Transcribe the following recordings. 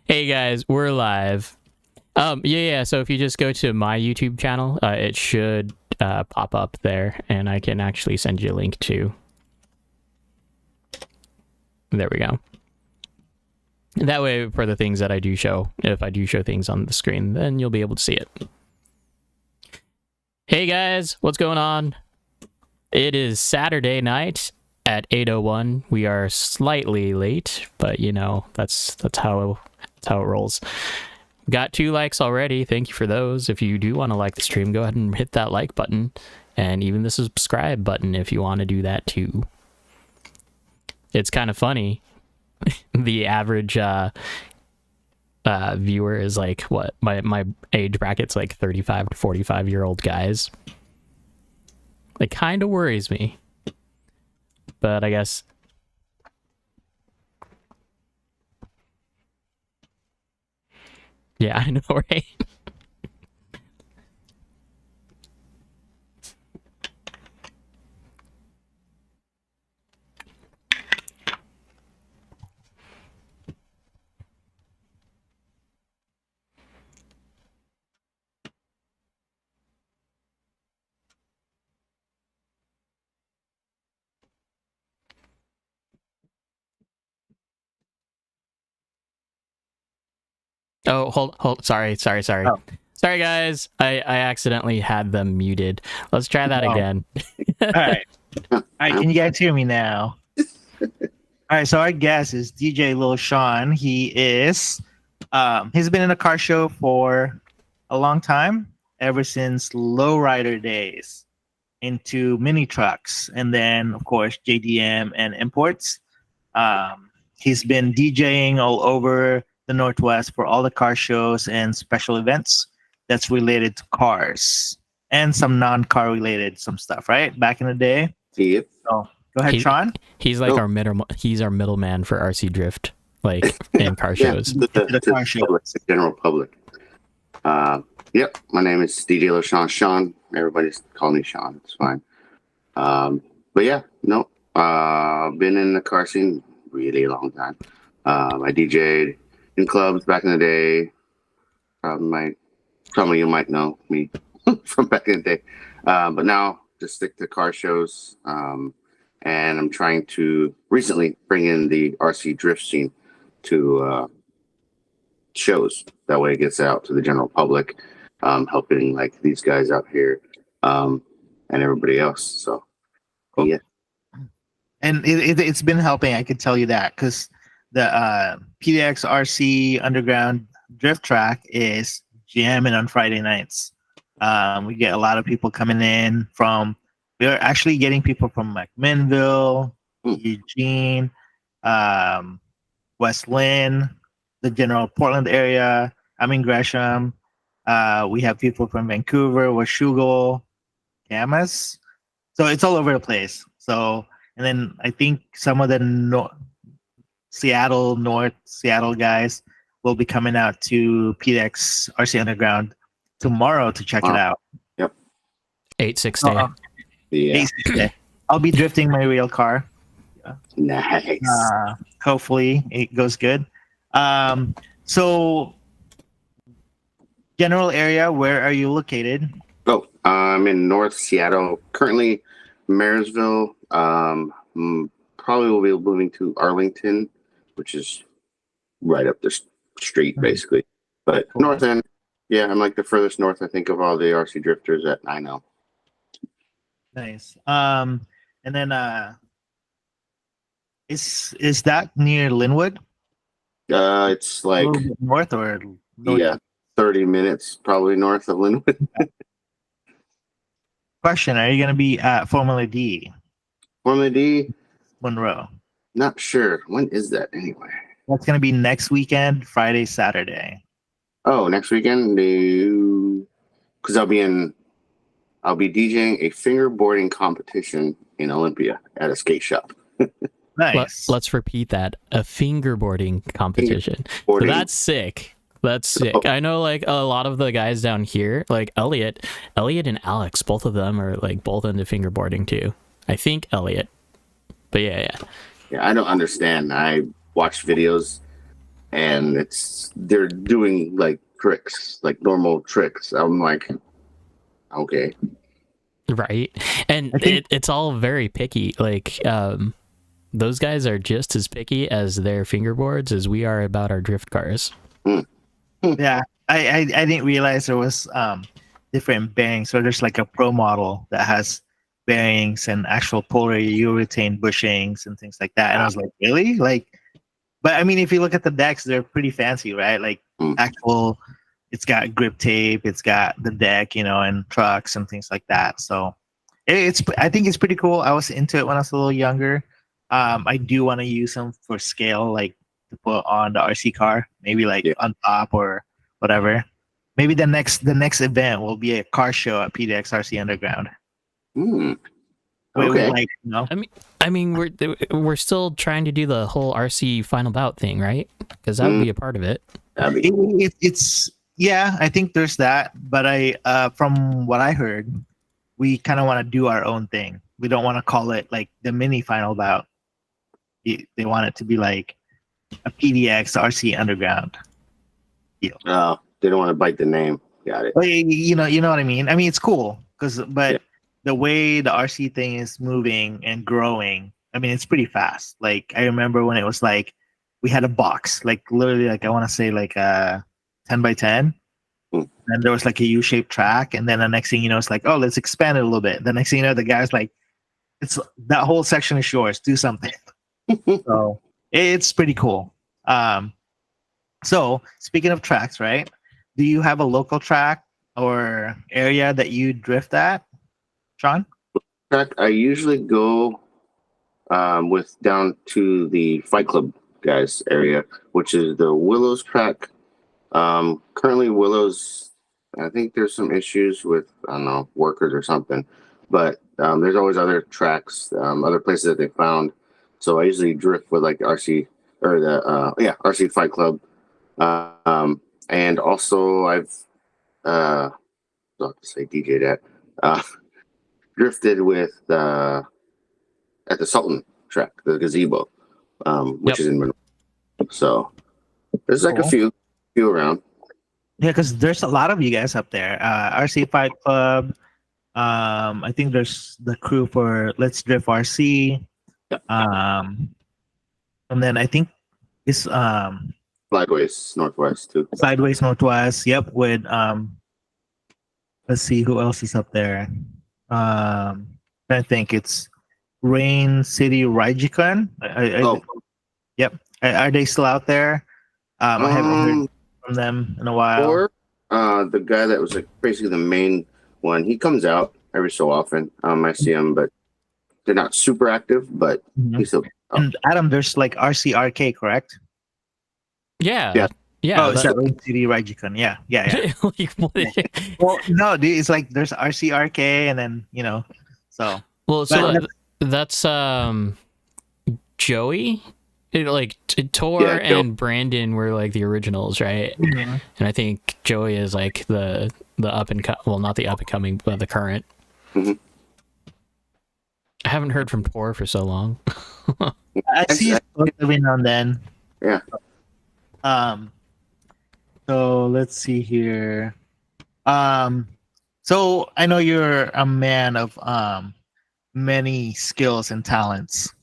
Hey guys, we're live. Yeah. So if you just go to my YouTube channel, it should pop up there, and I can actually send you a link too. There we go. That way, for the things that I do show, if I do show things on the screen, then you'll be able to see it. Hey guys, what's going on? It is Saturday night at 8:01. We are slightly late, but you know, that's how it rolls. Got 2 likes already. Thank you for those. If you do want to like the stream, go ahead and hit that like button, and even the subscribe button if you want to do that too. It's kind of funny. The average viewer is like, what, my age bracket's like 35 to 45-year-old guys. It kind of worries me, but I guess yeah, I know, right? Oh, hold. Sorry. Oh. Sorry, guys. I accidentally had them muted. Let's try that again. All right. Can you guys hear me now? All right. So our guest is DJ Lil Shonn. He's been in a car show for a long time, ever since lowrider days, into mini trucks, and then of course JDM and imports. He's been DJing all over the Northwest for all the car shows and special events that's related to cars and some non-car related some stuff, right? Back in the day. Yep. So go ahead, Shonn. He's like he's our middleman for RC Drift, like in car shows. The car show. The general public. Yep. My name is DJ Lil Shonn. Everybody's call me Shonn. It's fine. But yeah, no. Been in the car scene really long time. I DJ'd in clubs back in the day. Some of you might know me from back in the day. But now just stick to car shows. And I'm trying to recently bring in the RC drift scene to shows. That way it gets out to the general public, helping like these guys out here and everybody else. So, cool. Yeah. And it's been helping, I can tell you that, because the PDX RC Underground Drift Track is jamming on Friday nights. We get a lot of people coming in from, we're actually getting people from like Minville, Eugene, West Lynn, the general Portland area. I'm in Gresham. We have people from Vancouver, Washougal, Camas. So it's all over the place. So, and then I think some of the Seattle guys will be coming out to PDX RC Underground tomorrow to check it out. Yep. 8-6 day. Yeah. 8-6 day. I'll be drifting my real car. Nice. Hopefully it goes good. So general area, where are you located? Oh, I'm in North Seattle. Currently, Marysville. Probably will be moving to Arlington, which is right up the street, basically. But north end, yeah, I'm like the furthest north, I think, of all the RC drifters that I know. Nice. And then is that near Linwood? It's like a little bit north or yeah, 30 minutes probably north of Linwood. Question: are you going to be at Formula D? Formula D, Monroe. Not sure. When is that anyway? That's going to be next weekend, Friday, Saturday. Oh, next weekend? No, because I'll be DJing a fingerboarding competition in Olympia at a skate shop. Nice. Let's repeat that. A fingerboarding competition. So that's sick. That's sick. Oh. I know like a lot of the guys down here, like Elliot and Alex, both of them are like both into fingerboarding too. I think Elliot. But yeah. Yeah, I don't understand. I watched videos, and they're doing like tricks, like normal tricks. I'm like, okay, Right. And I think- it's all very picky. Like, those guys are just as picky as their fingerboards as we are about our drift cars. Yeah, I didn't realize there was different bearings. So there's like a pro model that has bearings and actual polyurethane bushings and things like that. And I was like, really? Like, but I mean, if you look at the decks, they're pretty fancy, right? Like actual, it's got grip tape, it's got the deck, and trucks and things like that. So I think it's pretty cool. I was into it when I was a little younger. I do want to use them for scale, like to put on the RC car, maybe like on top or whatever. Maybe the next event will be a car show at PDX RC Underground. Okay. Like, I mean, we're still trying to do the whole RC final bout thing, right? Because that would be a part of it. it's yeah, I think there's that. But from what I heard, we kind of want to do our own thing. We don't want to call it like the mini final bout. They want it to be like a PDX RC Underground deal. Oh, they don't want to bite the name. Got it. But you know what I mean. I mean, it's cool but the way the RC thing is moving and growing, I mean, it's pretty fast. Like I remember when it was like we had a box, like literally, like I want to say like a 10x10, and there was like a U-shaped track, and then the next thing you know, it's like, oh, let's expand it a little bit. The next thing you know, the guy's like, it's that whole section is yours. Do something. So it's pretty cool. So speaking of tracks, right? Do you have a local track or area that you drift at, Shonn? Track, I usually go with down to the Fight Club guys area, which is the Willows track. Currently Willows, I think there's some issues with, I don't know, workers or something, but there's always other tracks, other places that they found. So I usually drift with like RC or the RC Fight Club. And also I've I'll have to say DJ that drifted with at the Sultan track, the gazebo, which is in Monroe. So there's like a few around. Yeah, because there's a lot of you guys up there. RC Fight Club. I think there's the crew for Let's Drift RC. Yep. And then I think it's Sideways Northwest too. Sideways Northwest. Yep. With let's see who else is up there. I think it's Rain City Raijikun. Yep. Are they still out there? I haven't heard from them in a while. Or the guy that was like basically the main one, he comes out every so often. I see him, but they're not super active, but he's still. And Adam, there's like RCRK, correct? Yeah. Oh, it's that Rain City Raijikun. Yeah. Like, what- Well, no, dude, it's like there's RCRK, and then so. Well, so that's Joey. Tor and Brandon were like the originals, right? Mm-hmm. And I think Joey is like the up and not the up and coming, but the current. Mm-hmm. I haven't heard from Tor for so long. I see it every now and then. Yeah. So let's see here. So I know you're a man of many skills and talents.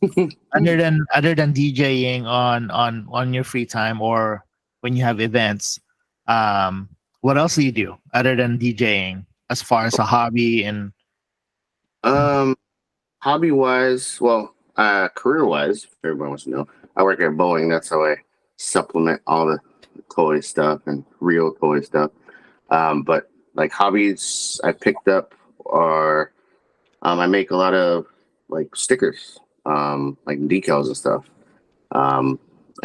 other than DJing on your free time or when you have events, what else do you do other than DJing as far as a hobby and hobby wise, career wise, if everyone wants to know, I work at Boeing. That's how I supplement all the toy stuff and real toy stuff. But like hobbies I picked up are I make a lot of like stickers, like decals and stuff. I'm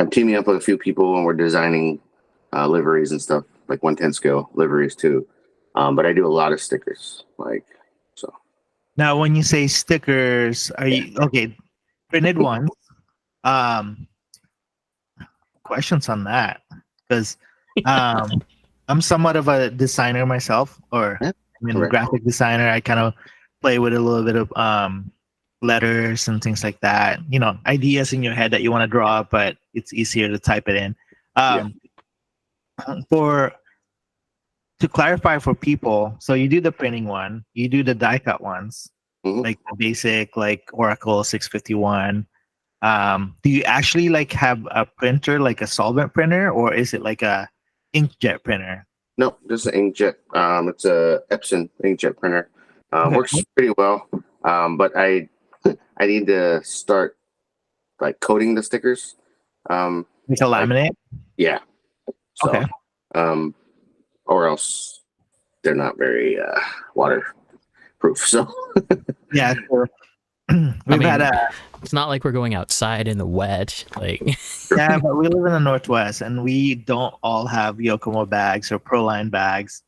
teaming up with a few people and we're designing liveries and stuff, like 110 scale liveries too. But I do a lot of stickers, like so. Now, when you say stickers, are you okay? Printed ones. Questions on that, because I'm somewhat of a designer myself, or graphic designer. I kind of play with a little bit of letters and things like that. Ideas in your head that you want to draw up, but it's easier to type it in. For to clarify for people, so you do the printing one, you do the die cut ones, Mhm. like the basic, like Oracle 651. Do you actually like have a printer, like a solvent printer, or is it like a inkjet printer? No, this is an inkjet. It's a Epson inkjet printer. Okay. Works pretty well. But I I need to start like coating the stickers. Like a laminate? Yeah. So, Okay. or else they're not very waterproof. So Yeah, sure. We've had a It's not like we're going outside in the wet. Like, yeah, but we live in the Northwest and we don't all have Yokomo bags or Proline bags.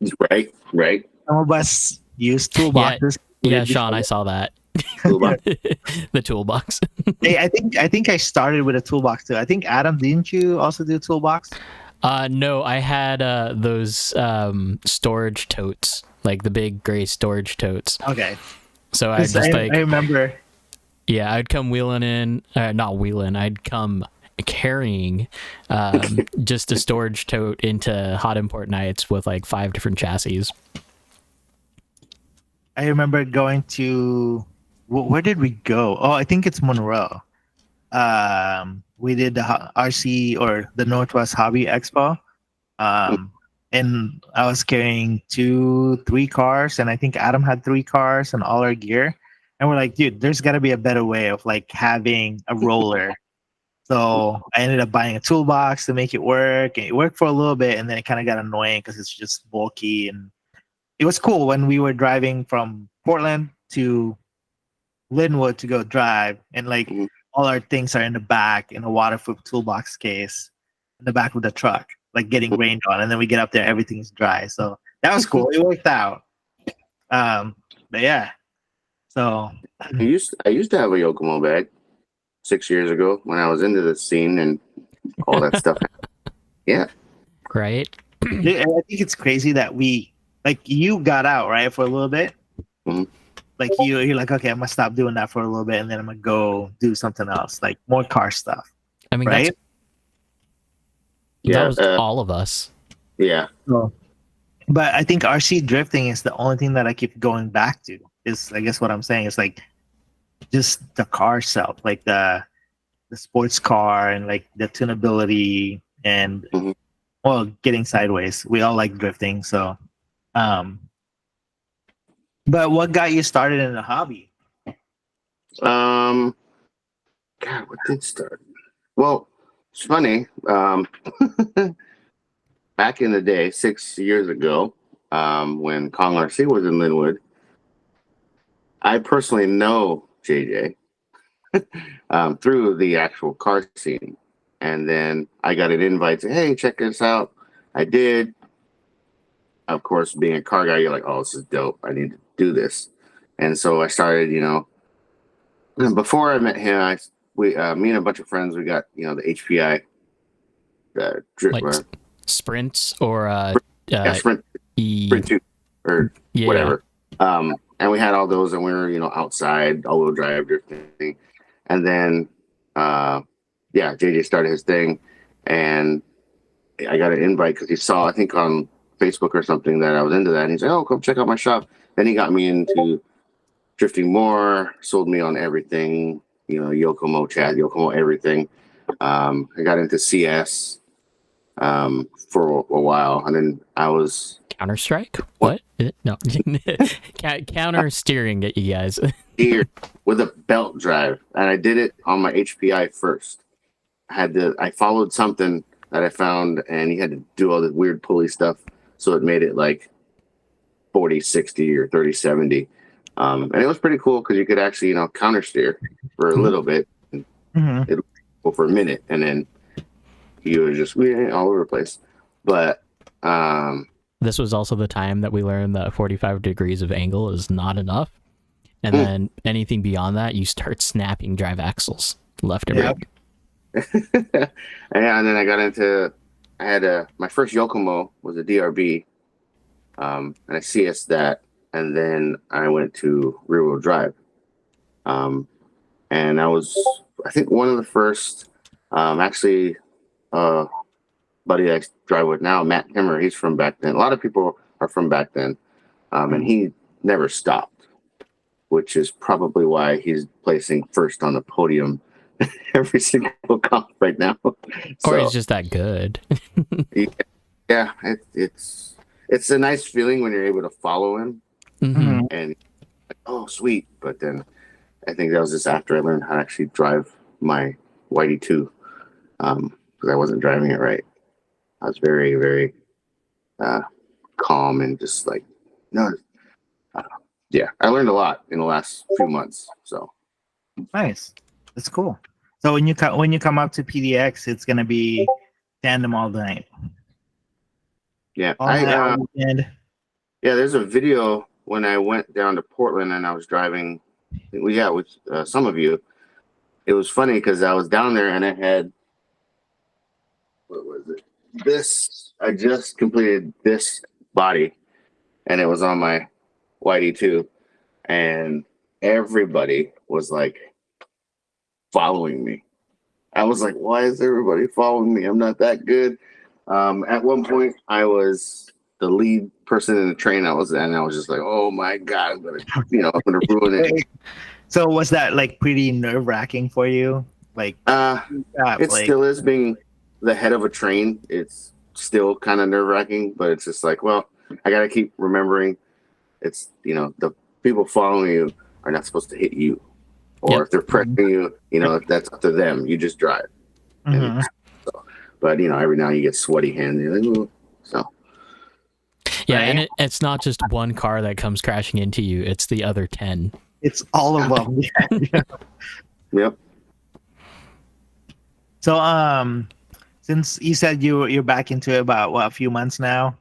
right. Some of us use yeah, toolboxes. yeah, Shonn, I saw that. Toolbox. The toolbox. Hey, I think I started with a toolbox too. I think Adam, didn't you also do toolbox? No, I had those storage totes, like the big gray storage totes. Okay. So I 'Cause just I remember. yeah, I'd come wheeling in, not wheeling, I'd come carrying just a storage tote into hot import nights with like 5 different chassis. I remember going to where did we go? Oh, I think it's Monroe. We did the RC or the Northwest Hobby Expo. And I was carrying 3 cars, and I think Adam had 3 cars and all our gear. And we're like, dude, there's got to be a better way of like having a roller. So I ended up buying a toolbox to make it work, and it worked for a little bit, and then it kind of got annoying because it's just bulky. And it was cool when we were driving from Portland to Linwood to go drive, and like all our things are in the back in a waterproof toolbox case in the back of the truck, like getting rained on, and then we get up there, everything's dry. So that was cool. It worked out. But yeah. So I used to have a Yokomo bag 6 years ago when I was into the scene and all that stuff. Yeah. Right? I think it's crazy that you got out, right, for a little bit. Mhm. Like you're like, okay, I'm gonna stop doing that for a little bit, and then I'm gonna go do something else, like more car stuff. I mean, right? that was all of us. Yeah. But I think RC drifting is the only thing that I keep going back to. Is I guess what I'm saying is like just the car self, like the sports car and like the tunability and well, getting sideways. We all like drifting, so but what got you started in the hobby? God, what did start? Well, it's funny. Back in the day, 6 years ago, when Kong RC was in Linwood, I personally know JJ through the actual car scene. And then I got an invite to, hey, check this out. I did. Of course, being a car guy, you're like, oh, this is dope. I need to do this. And so I started, before I met him, me and a bunch of friends, we got, the HPI, drip, Like sprints or Sprint 2 or whatever. And we had all those, and we were, outside, all-wheel drive drifting. And then, JJ started his thing, and I got an invite because he saw, I think on Facebook or something, that I was into that. And he's like, oh, come check out my shop. Then he got me into drifting more, sold me on everything, Yokomo chat, Yokomo everything. I got into CS for a while, and then I was Counter-Strike? What? No. Counter steering at you guys. here with a belt drive, and I did it on my HPI first. I followed something that I found, and you had to do all the weird pulley stuff, so it made it like 40-60 or 30-70. And it was pretty cool because you could actually, counter steer for a little bit. It would go for a minute, and then you were just all over the place. But this was also the time that we learned that 45 degrees of angle is not enough. And then anything beyond that, you start snapping drive axles left and right. And then I had my first Yokomo was a DRB, and I CS that, and then I went to rear wheel drive. and I think one of the first, actually, buddy I drive with now, Matt Himmer. He's from back then. A lot of people are from back then, and he never stopped, which is probably why he's placing first on the podium every single comp right now. Or he's just that good. Yeah, it's a nice feeling when you're able to follow him, and oh sweet. But then I think that was just after I learned how to actually drive my YD2, because I wasn't driving it right. I was very, very calm and just like, no, yeah. I learned a lot in the last few months. So Nice. That's cool. So when you come up to PDX, it's gonna be tandem all night. yeah, All night, all weekend. yeah. There's a video when I went down to Portland and I was driving. With some of you. It was funny because I was down there and I had, what was it? I just completed this body, and it was on my YD2, and everybody was like following me. I was like, why is everybody following me? I'm not that good. At one point, I was the lead person in the train I was just like, oh my God, I'm gonna ruin it. So was that like pretty nerve-wracking for you? Like, it still is. Being the head of a train, it's still kind of nerve-wracking, but it's just like, well, I gotta keep remembering it's, the people following you are not supposed to hit you, or if they're pressing you, that's up to them. You just drive. But every now you get sweaty hands, you're like, ooh. So yeah, and it's not just one car that comes crashing into you, it's the other 10. It's all of them. Yep. So, since you said you're back into it about a few months now,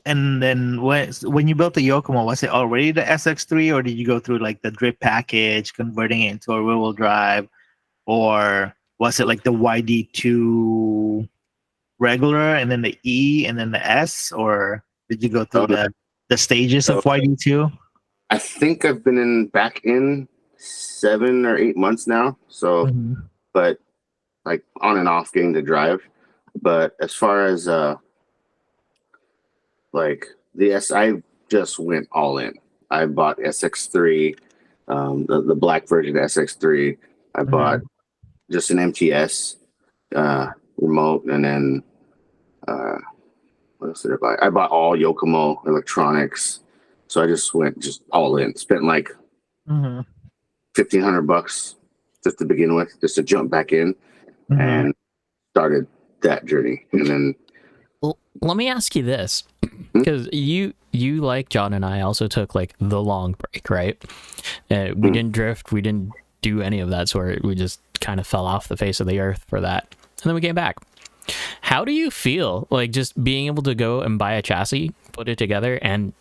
and then when you built the Yokomo, was it already the SX3, or did you go through like the drip package, converting it into a rear-wheel drive, or was it like the YD2 regular and then the E and then the S, or did you go through the stages of YD2? I think I've been back in 7 or 8 months now. So, but like on and off getting to drive. But as far as like I just went all in. I bought SX3, the black version SX3. I bought just an MTS remote, and then what else did I buy? I bought all Yokomo electronics. So I just went all in. Spent like $1,500 just to begin with, just to jump back in, and started that journey. And then, well, let me ask you this, because you like John and I also took like the long break, right? We didn't drift, we didn't do any of that sort. We just kind of fell off the face of the earth for that, and then we came back. How do you feel like just being able to go and buy a chassis, put it together, and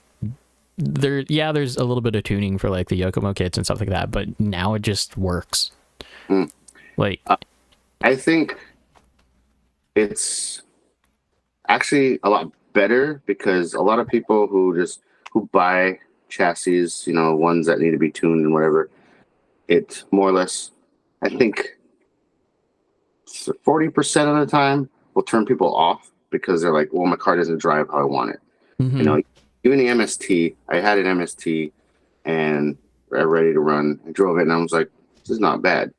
there's a little bit of tuning for like the Yokomo kits and stuff like that, but now it just works. Like, I think it's actually a lot better, because a lot of people who buy chassis, ones that need to be tuned and whatever, it more or less, I think 40% of the time will turn people off, because they're like, well, my car doesn't drive how I want it. Even the MST, I had an MST and I'm ready to run. I drove it and I was like, this is not bad.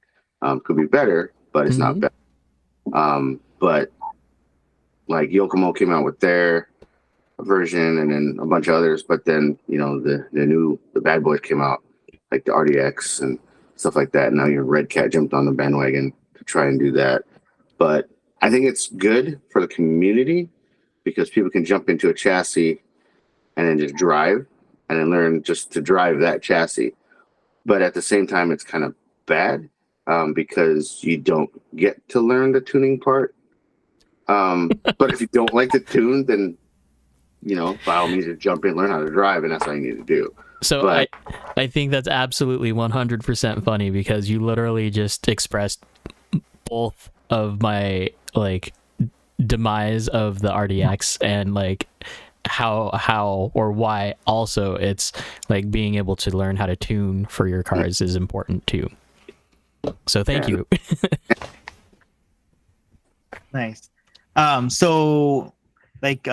Could be better, but it's not bad. But like Yokomo came out with their version, and then a bunch of others. But then, the bad boys came out, like the RDX and stuff like that. And now your Red Cat jumped on the bandwagon to try and do that. But I think it's good for the community, because people can jump into a chassis and then just drive, and then learn just to drive that chassis. But at the same time, it's kind of bad, because you don't get to learn the tuning part. But if you don't like the tune, then, by all means, just jump in, learn how to drive, and that's all you need to do. So but, I think that's absolutely 100% funny, because you literally just expressed both of my like demise of the RDX, and like how or why also it's like being able to learn how to tune for your cars is important too. So thank you. Nice. So like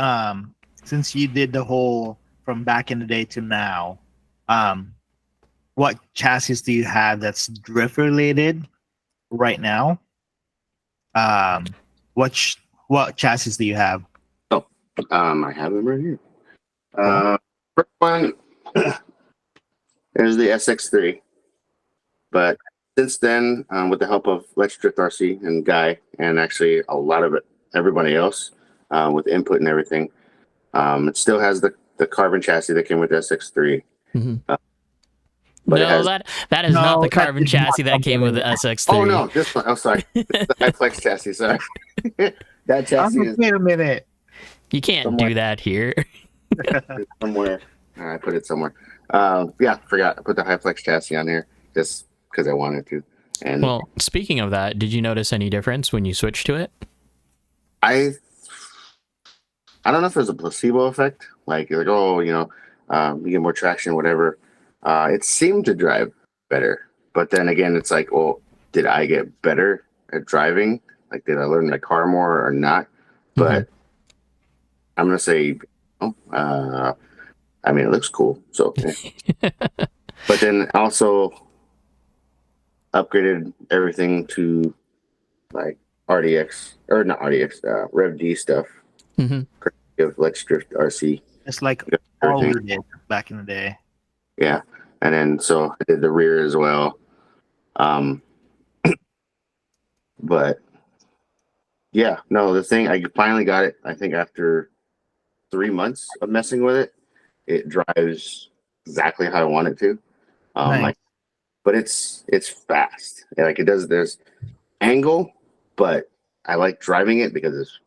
since you did the whole from back in the day to now, what chassis do you have that's drift related right now? What chassis do you have? I have them right here. Cool. First one is the SX3, but since then, with the help of Let's Drift RC and Guy, and actually a lot of everybody else, with input and everything, it still has the carbon chassis that came with SX3. Mm-hmm. But no, it has, that is not No, the that carbon is not chassis that came with the SX3. oh no, this one. Oh, sorry, the high flex chassis. Sorry, that chassis is Wait a minute. You can't somewhere. do that here. somewhere. I put it somewhere. Yeah, forgot. I put the high flex chassis on here just because I wanted to. And Well, speaking of that, did you notice any difference when you switched to it? I don't know if there's a placebo effect. Like you're like, oh, you get more traction, whatever. It seemed to drive better, but then again, it's like, well, did I get better at driving? Like, did I learn my car more or not? But I'm gonna say, I mean, it looks cool. So, yeah. But then also upgraded everything to like RDX or not RDX, Rev D stuff. Of Let's Drift RC. It's like all we did back in the day. Yeah, and then so I did the rear as well. But yeah, no, the thing I finally got it. I think after 3 months of messing with it, it drives exactly how I want it to. Nice. But it's fast. Like it does. There's angle, but I like driving it because it's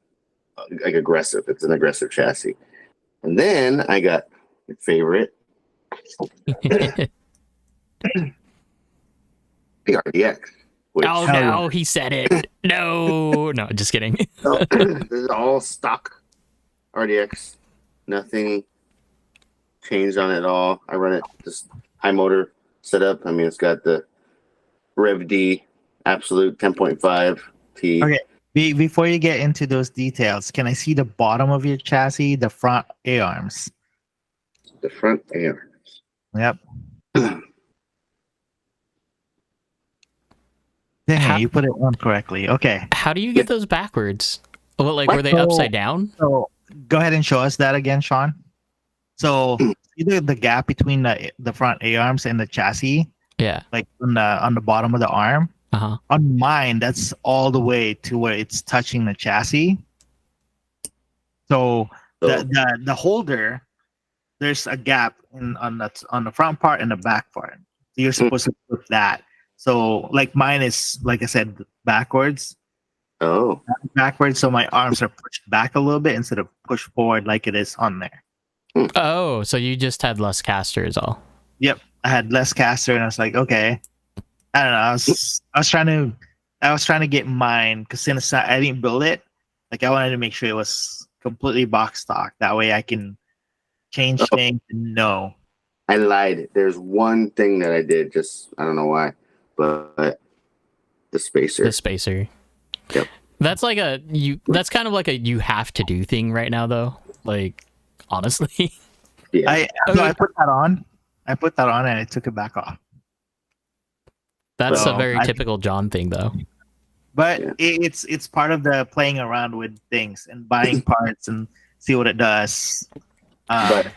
like aggressive. It's an aggressive chassis. And then I got my favorite, the RDX. Which, Oh no, he said it. No, just kidding. so, this is all stock RDX. Nothing changed on it at all. I run it just high motor setup. I mean, it's got the Rev D Absolute 10.5 T. Okay. Before you get into those details, can I see the bottom of your chassis, the front A-arms? The front A-arms. Yep. Dang, you put it on correctly. Okay. How do you get those backwards? Well, like, were they upside down? So go ahead and show us that again, Shonn. So either the gap between the front A-arms and the chassis, Yeah. like on the bottom of the arm. Uh-huh. On mine, that's all the way to where it's touching the chassis. So the holder, there's a gap on the front part and the back part. So you're supposed to put that. So like mine is, like I said, backwards. Oh. Backwards, so my arms are pushed back a little bit instead of pushed forward like it is on there. Oh, so you just had less caster is all. Yep, I had less caster, and I was like, okay, I don't know. I was trying to get mine because since I didn't build it, like I wanted to make sure it was completely box stock. That way I can change things and know. I lied. There's one thing that I did. Just I don't know why, but the spacer. The spacer. Yep. That's like that's kind of like a you have to do thing right now, though. Like, honestly. Yeah. I put that on. I put that on and I took it back off. That's So, a very typical John thing, though. But Yeah. it's part of the playing around with things and buying parts and see what it does. But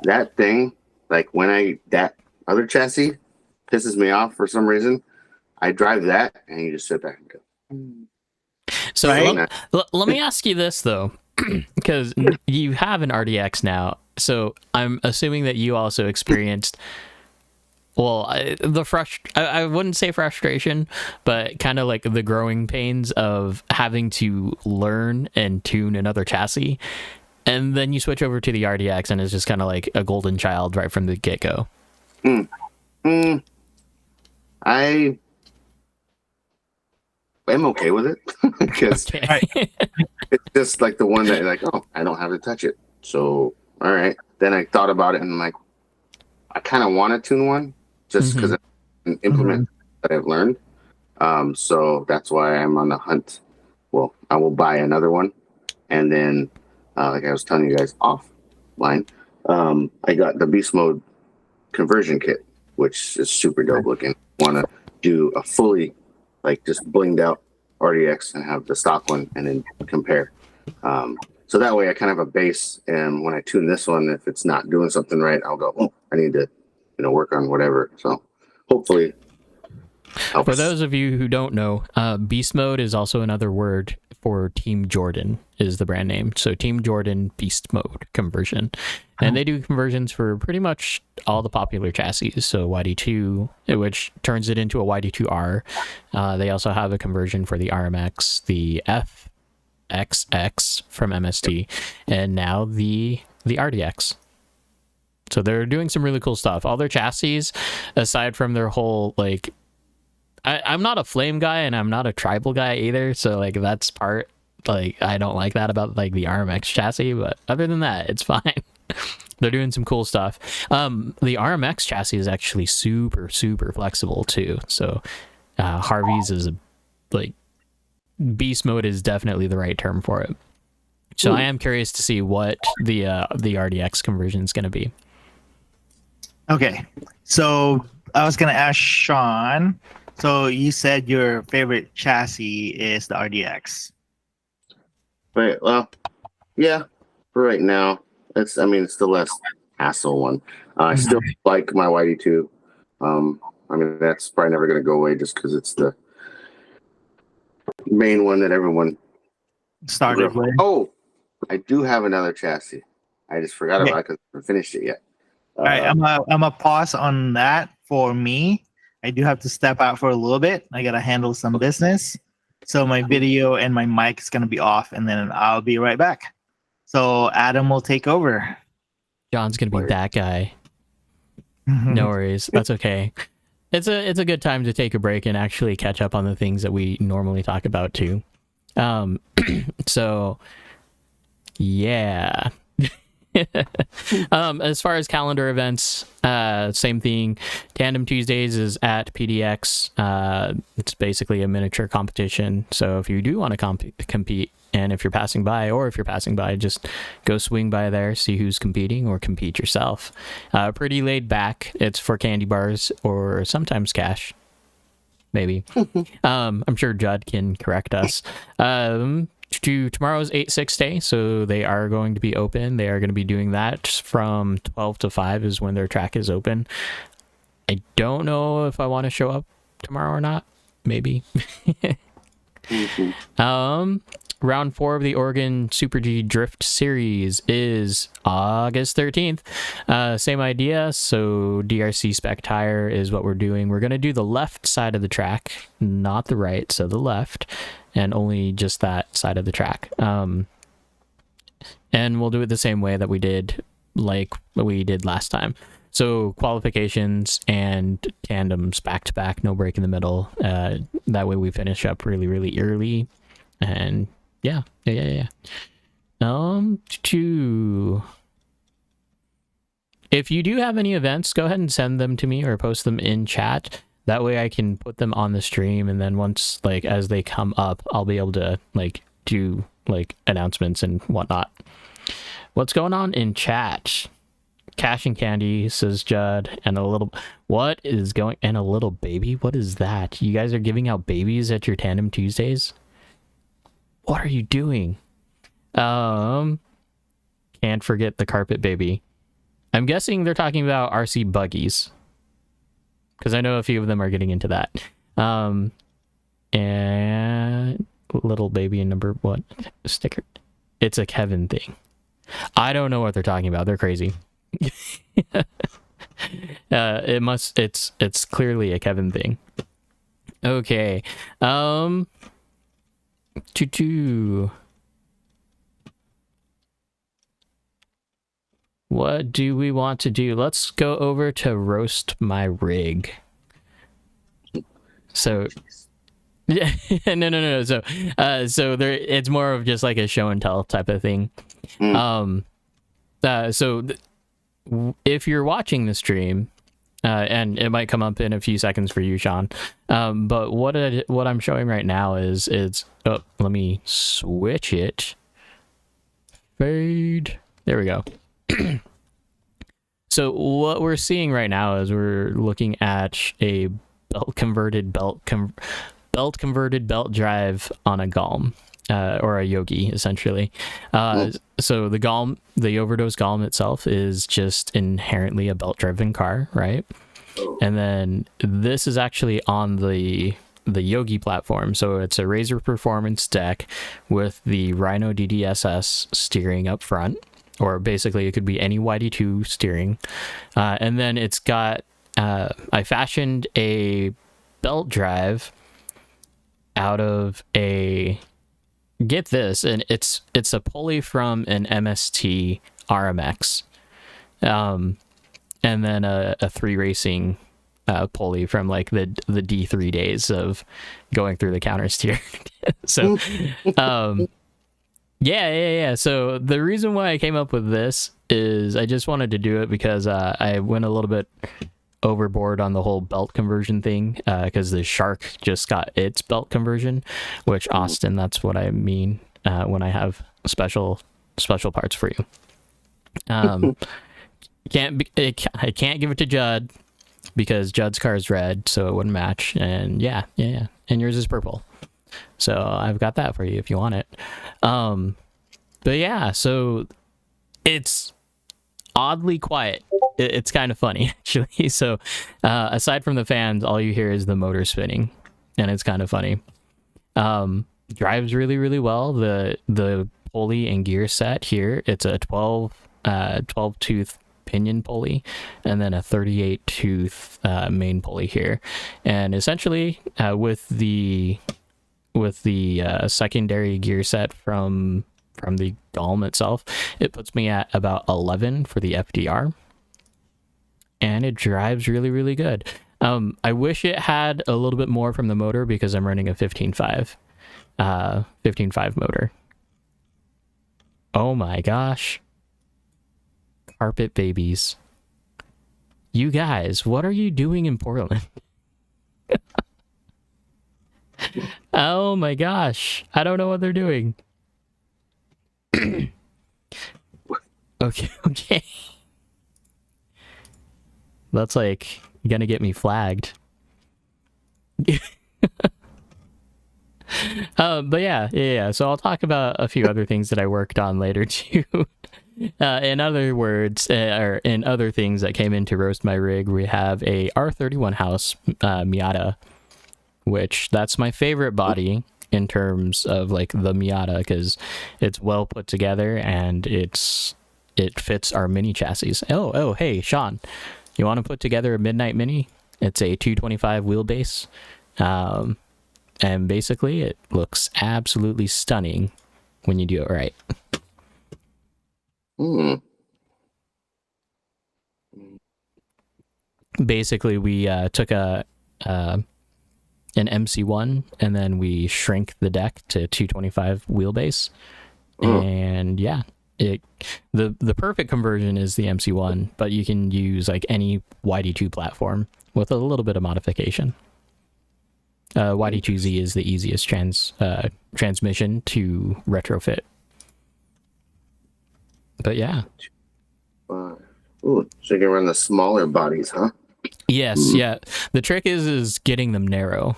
that thing, like that other chassis pisses me off for some reason. I drive that and you just sit back and go. So Right? let me ask you this, though, because you have an RDX now. So I'm assuming that you also experienced, well, I wouldn't say frustration, but kind of like the growing pains of having to learn and tune another chassis. And then you switch over to the RDX and it's just kind of like a golden child right from the get-go. I am okay with it because it's just like the one that like, oh, I don't have to touch it. So, all right. Then I thought about it and I'm like, I kind of want to tune one just because I can implement that I've learned. So that's why I'm on the hunt. Well, I will buy another one, and then, like I was telling you guys offline, I got the beast mode conversion kit, which is super dope looking. Want to do a fully, like, just blinged out RDX and have the stock one, and then compare. So that way I kind of have a base, and when I tune this one, if it's not doing something right, I'll go, oh, I need to, work on whatever. So hopefully helps. For those of you who don't know, Beast Mode is also another word for Team Jordan is the brand name. So Team Jordan Beast Mode conversion. And they do conversions for pretty much all the popular chassis. So YD2, which turns it into a YD2R. They also have a conversion for the RMX, the FXX from MST, and now the RDX. So they're doing some really cool stuff. All their chassis, aside from their whole, like, I'm not a flame guy and I'm not a tribal guy either, so like that's part, like, I don't like that about like the RMX chassis, but other than that, it's fine. They're doing some cool stuff. The RMX chassis is actually super flexible too, so Harvey's is like, beast mode is definitely the right term for it. So I am curious to see what the RDX conversion is going to be. Okay, so I was gonna ask Shonn. So you said your favorite chassis is the RDX. Right. Well, yeah. For right now, it's the less hassle one. I still like my YD2. That's probably never going to go away just because it's the main one that everyone Started with. Oh, I do have another chassis. I just forgot about it because I haven't finished it yet. All right, I'm a pause on that for me. I do have to step out for a little bit. I gotta handle some business. So my video and my mic is gonna be off, and then I'll be right back. So Adam will take over. John's gonna be that guy. No worries, that's okay. It's a good time to take a break and actually catch up on the things that we normally talk about too. So yeah. As far as calendar events, same thing. Tandem Tuesdays is at PDX. It's basically a miniature competition. So if you do want to compete, and if you're passing by, just go swing by there, see who's competing, or compete yourself. Pretty laid back. It's for candy bars or sometimes cash. Maybe. I'm sure Judd can correct us. Tomorrow's 8-6 day, so they are going to be open. They are going to be doing that from 12 to 5 is when their track is open. I don't know if I want to show up tomorrow or not. Maybe. Round 4 of the Oregon Super G Drift Series is August 13th. Same idea. So DRC spec tire is what we're doing. We're going to do the left side of the track, not the right, so the left, and only just that side of the track. And we'll do it the same way that we did last time. So qualifications and tandems back to back, no break in the middle. That way we finish up really early. And yeah. If you do have any events, go ahead and send them to me or post them in chat. That way I can put them on the stream, and then once, like, as they come up, I'll be able to, like, do, like, announcements and whatnot. What's going on in chat? Cash and candy, says Judd, and a little... What is going... And a little baby? What is that? You guys are giving out babies at your Tandem Tuesdays? What are you doing? Can't forget the carpet baby. I'm guessing they're talking about RC buggies, because I know a few of them are getting into that. And little baby and number what sticker? It's a Kevin thing. I don't know what they're talking about. They're crazy. It's clearly a Kevin thing. Okay. What do we want to do? Let's go over to roast my rig. So no. So there, it's more of just like a show and tell type of thing. If you're watching the stream, and it might come up in a few seconds for you, Shonn. But what I'm showing right now is oh, let me switch it. Fade. There we go. So what we're seeing right now is we're looking at a belt converted belt drive on a Galm, or a Yogi, essentially. So the Overdose Galm itself is just inherently a belt driven car, right? And then this is actually on the Yogi platform, so it's a Razor Performance deck with the Rhino DDSS steering up front, or basically it could be any YD2 steering, and then it's got I fashioned a belt drive out of a, get this, and it's a pulley from an MST RMX, and then a 3 Racing pulley from like the D3 days of going through the counter steer. So yeah. So the reason why I came up with this is I just wanted to do it because I went a little bit overboard on the whole belt conversion thing, because the Shark just got its belt conversion, which, Austin, that's what I mean when I have special parts for you. I can't give it to Judd because Judd's car is red, so it wouldn't match, and yeah, and yours is purple, so I've got that for you if you want it. But yeah, so it's oddly quiet. It's kind of funny, actually. So aside from the fans, all you hear is the motor spinning, and it's kind of funny. Drives really, really well. The pulley and gear set here, it's a 12 tooth pinion pulley, and then a 38 tooth main pulley here, and essentially with the secondary gear set from the Galm itself, it puts me at about 11 for the FDR, and it drives really, really good. I wish it had a little bit more from the motor because I'm running a 15.5 motor. Oh my gosh. Carpet babies. You guys, what are you doing in Portland? Oh my gosh. I don't know what they're doing. Okay. That's like gonna get me flagged. But yeah. So I'll talk about a few other things that I worked on later too. In other words, or in other things that came in to roast my rig, we have a R31 House Miata, which that's my favorite body in terms of like the Miata, because it's well put together and it fits our mini chassis. Oh, hey, Shonn, you want to put together a Midnight Mini? It's a 225 wheelbase, and basically it looks absolutely stunning when you do it right. Basically, we took an MC1 and then we shrink the deck to 225 wheelbase, and yeah, the perfect conversion is the MC1, but you can use like any YD2 platform with a little bit of modification. YD2Z is the easiest transmission to retrofit. But yeah. So you can run the smaller bodies, huh? Yes, yeah. The trick is getting them narrow.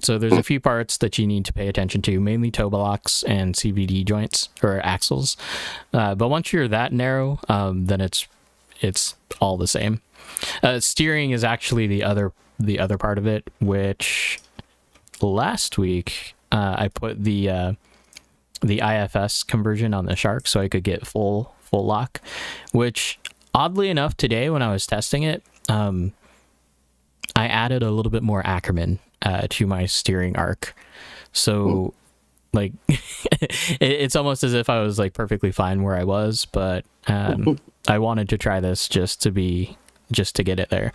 So there's a few parts that you need to pay attention to, mainly toe blocks and CVD joints or axles. But once you're that narrow, then it's all the same. Steering is actually the other part of it, which last week I put the IFS conversion on the Shark so I could get full lock, which oddly enough today when I was testing it, I added a little bit more Ackerman to my steering arc. So like it's almost as if I was like perfectly fine where I was, but I wanted to try this just to get it there.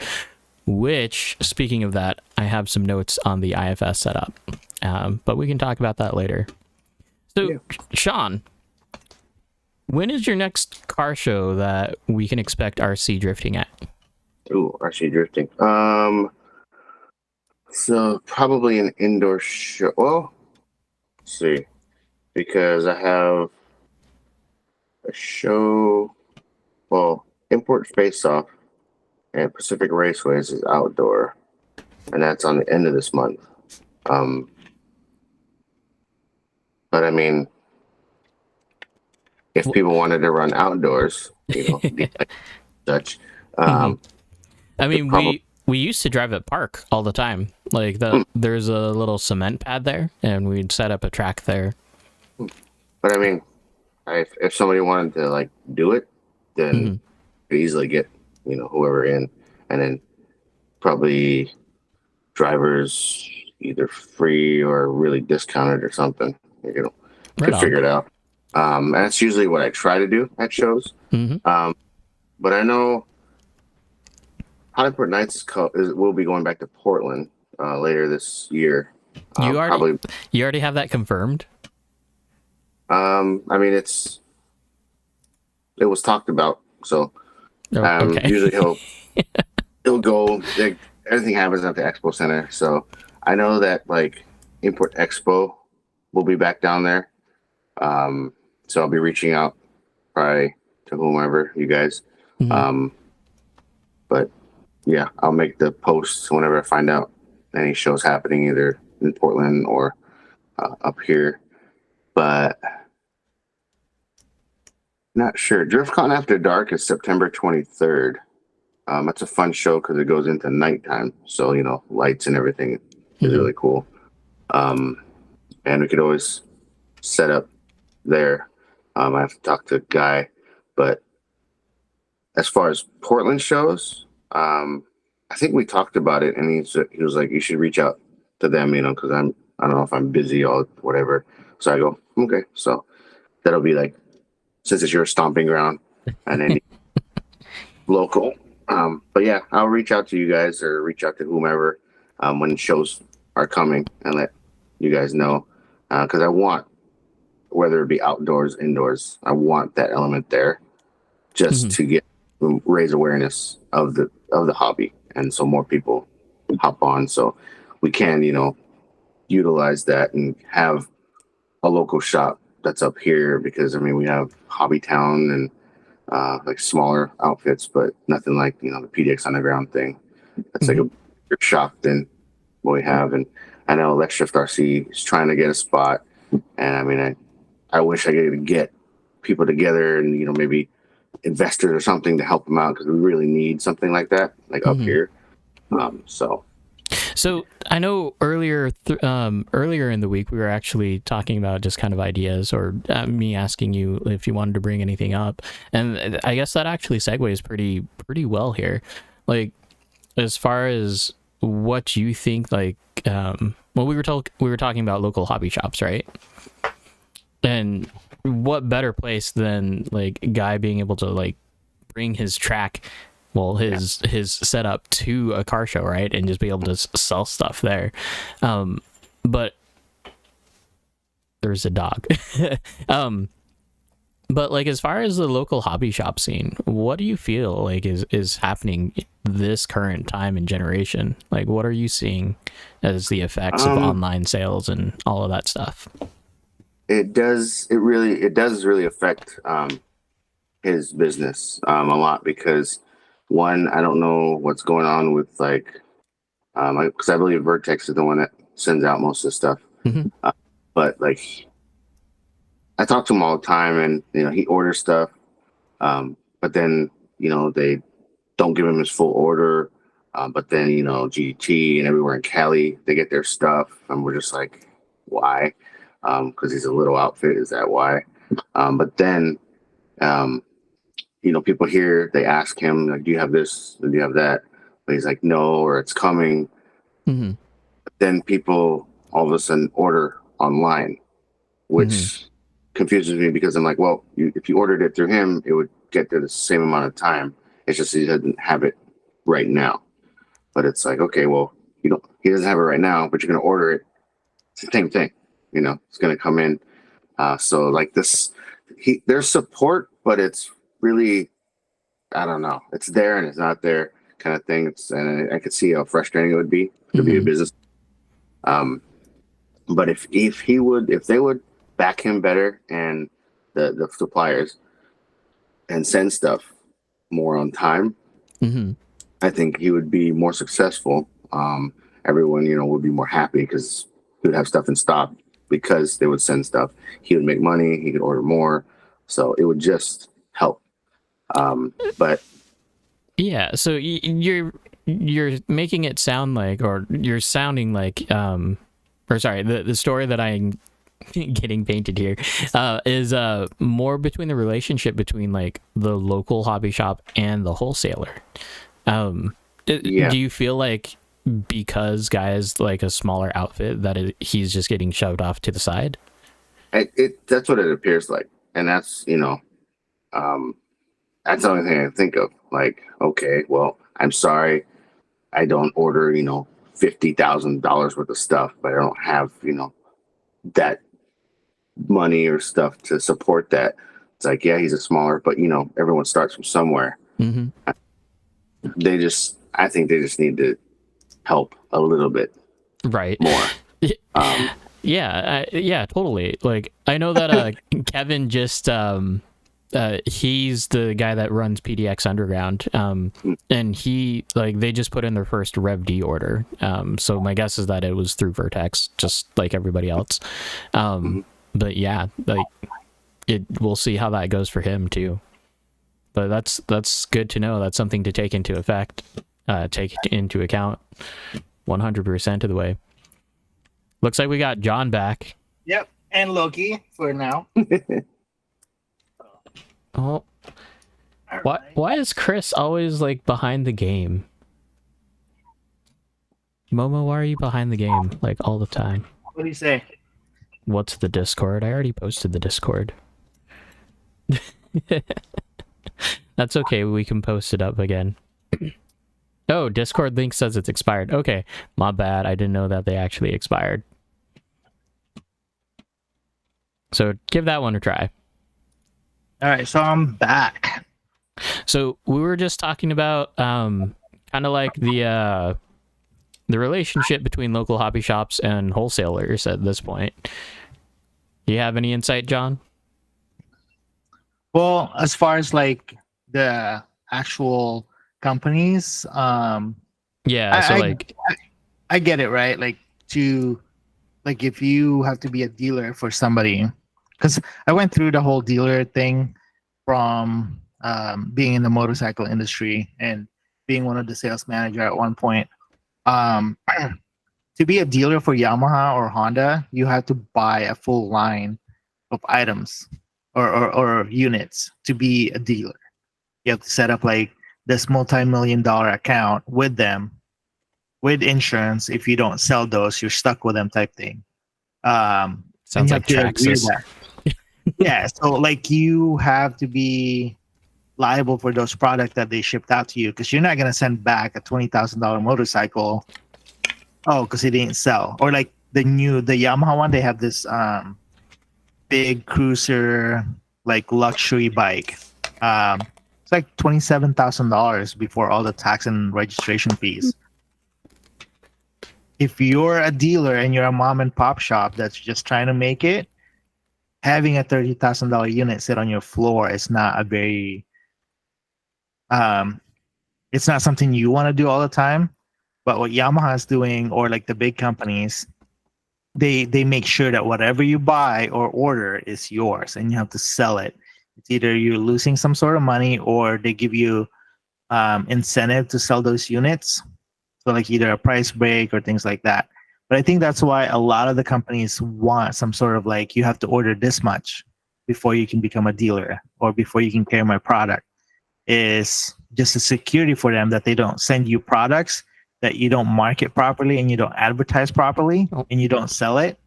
Which, speaking of that, I have some notes on the IFS setup, but we can talk about that later. So, yeah. Shonn, when is your next car show that we can expect RC drifting at? Ooh, RC drifting. So probably an indoor show. Well, let's see, because I have a show. Well, Import Face Off and Pacific Raceways is outdoor, and that's on the end of this month. But I mean, if people wanted to run outdoors, such, I mean, we used to drive at Park all the time. Like there's a little cement pad there, and we'd set up a track there. But I mean, if somebody wanted to like do it, then could easily get whoever in, and then probably drivers either free or really discounted or something. Could figure it out. And that's usually what I try to do at shows. But I know Hollywood Nights will be going back to Portland later this year. You already have that confirmed? I mean, it was talked about, so okay. Usually he'll go. Everything happens at the Expo Center, so I know that like Import Expo will be back down there. So I'll be reaching out probably to whomever you guys. But yeah, I'll make the posts whenever I find out any shows happening either in Portland or up here. But not sure. DriftCon After Dark is September 23rd. That's a fun show because it goes into nighttime, so lights and everything is really cool. And we could always set up there. I have to talk to a guy, but as far as Portland shows, I think we talked about it, and he was like, you should reach out to them, because I don't know if I'm busy or whatever. So I go, okay. So that'll be like, since it's your stomping ground and then local. But yeah, I'll reach out to you guys or reach out to whomever when shows are coming and let you guys know, because I want, whether it be outdoors, indoors, I want that element there just to raise awareness of the hobby, and so more people hop on, so we can utilize that and have a local shop that's up here, because I mean we have Hobby Town and like smaller outfits, but nothing like the PDX Underground thing. That's like a bigger shop than what we have. And I know Let's Shift RC is trying to get a spot, and I mean I wish I could get people together and maybe investors or something to help them out, because we really need something like that, like up here. So I know earlier in the week we were actually talking about just kind of ideas, or me asking you if you wanted to bring anything up, and I guess that actually segues pretty well here. Like, as far as what you think, like, well, we were talking about local hobby shops, right? And what better place than like a guy being able to like bring his track, well, his setup to a car show, right, and just be able to sell stuff there. But there's a dog. But like, as far as the local hobby shop scene, what do you feel like is happening this current time and generation? Like, what are you seeing as the effects of online sales and all of that stuff? It does really affect his business a lot, because one, I don't know what's going on with like, because I believe Vertex is the one that sends out most of the stuff. But like, I talk to him all the time, and he orders stuff, but then they don't give him his full order. But then GT and everywhere in Cali, they get their stuff, and we're just like, why? Because he's a little outfit. Is that why? But then, people here, they ask him, like, do you have this? Do you have that? But he's like, no, or it's coming. But then people all of a sudden order online, which confuses me, because I'm like, well, if you ordered it through him, it would get there the same amount of time. It's just he doesn't have it right now. But it's like, okay, well, he doesn't have it right now, but you're going to order it. It's the same thing. It's going to come in. So like this, there's support, but it's really, I don't know. It's there and it's not there. kind of thing. And I could see how frustrating it would be to be a business. But if they would back him better, and the suppliers, and send stuff more on time, I think he would be more successful. Everyone, would be more happy because he would have stuff in stock because they would send stuff. He would make money. He could order more, so it would just help. But yeah, so you're making it sound like, or you're sounding like, or sorry, the story that I'm getting painted here is more between the relationship between like the local hobby shop and the wholesaler. Do you feel like because Gaia's like a smaller outfit that he's just getting shoved off to the side? That's what it appears like, and that's that's the only thing I think of. Like, okay, well, I'm sorry, I don't order $50,000 worth of stuff, but I don't have that money or stuff to support that. It's like, yeah, he's a smaller, but everyone starts from somewhere. I think they just need to help a little bit, right? More. Yeah, totally. Like, I know that Kevin just he's the guy that runs PDX Underground, and they just put in their first Rev D order. So my guess is that it was through Vertex, just like everybody else. But yeah, like we'll see how that goes for him too. But that's good to know. That's something to take into account 100% of the way. Looks like we got John back. Yep, and Loki for now. Oh, why is Chris always like behind the game? Momo, why are you behind the game like all the time? What do you say? What's the Discord? I already posted the Discord. That's okay, we can post it up again. Oh, Discord link says it's expired. Okay, my bad. I didn't know that they actually expired. So give that one a try. All right, so I'm back. So we were just talking about kind of like the relationship between local hobby shops and wholesalers at this point. Do you have any insight, John? Well, as far as like the actual companies, yeah, so I get it, right? Like if you have to be a dealer for somebody, because I went through the whole dealer thing from being in the motorcycle industry and being one of the sales manager at one point. To be a dealer for Yamaha or Honda, you have to buy a full line of items or units to be a dealer. You have to set up like this multi-million-dollar account with them, with insurance. If you don't sell those, you're stuck with them type thing. Sounds like Traxxas. Yeah, so like you have to be liable for those products that they shipped out to you, because you're not gonna send back a $20,000 motorcycle. Oh, because it didn't sell. Or like the Yamaha one, they have this big cruiser like luxury bike. It's like $27,000 before all the tax and registration fees. If you're a dealer and you're a mom and pop shop that's just trying to make it, having a $30,000 unit sit on your floor is not a very it's not something you want to do all the time. But what Yamaha is doing, or like the big companies, they make sure that whatever you buy or order is yours, and you have to sell it. It's either you're losing some sort of money, or they give you incentive to sell those units. So like either a price break or things like that. But I think that's why a lot of the companies want some sort of like, you have to order this much before you can become a dealer or before you can carry my product, is just a security for them that they don't send you products that you don't market properly and you don't advertise properly and you don't sell it.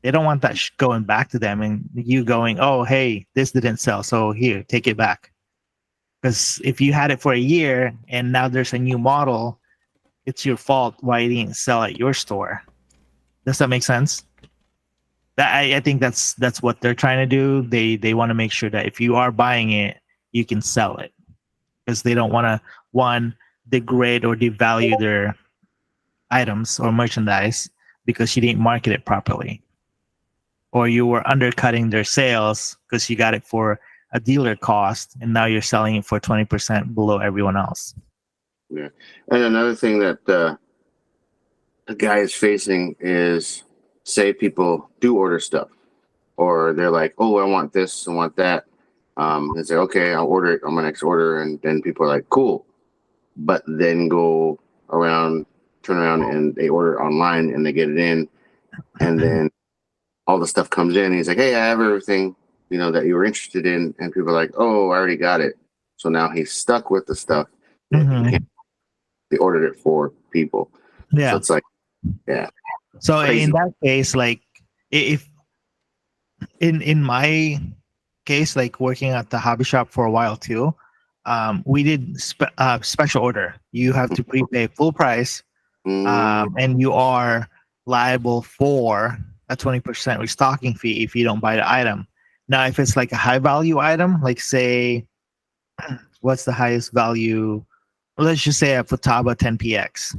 They don't want that going back to them and you going, oh, hey, this didn't sell, so here, take it back. Because if you had it for a year and now there's a new model, it's your fault why you didn't sell at your store. Does that make sense? I think that's what they're trying to do. They want to make sure that if you are buying it, you can sell it, because they don't want to, one, degrade or devalue their items or merchandise because you didn't market it properly, or you were undercutting their sales because you got it for a dealer cost and now you're selling it for 20% below everyone else. Yeah. And another thing that a guy is facing is, say people do order stuff, or they're like, oh, I want this, I want that. They say, okay, I'll order it on my next order. And then people are like, cool. But then go turn around and they order it online and they get it in. And then all the stuff comes in. And he's like, hey, I have everything, that you were interested in. And people are like, oh, I already got it. So now he's stuck with the stuff. Mm-hmm. They ordered it for people. Yeah. So it's like, yeah. So Crazy. in that case, like if in my case, like working at the hobby shop for a while too, we did special order. You have to prepay full price, and you are liable for a 20% restocking fee if you don't buy the item. Now, if it's like a high value item, like say, what's the highest value? Let's just say a Futaba 10PX,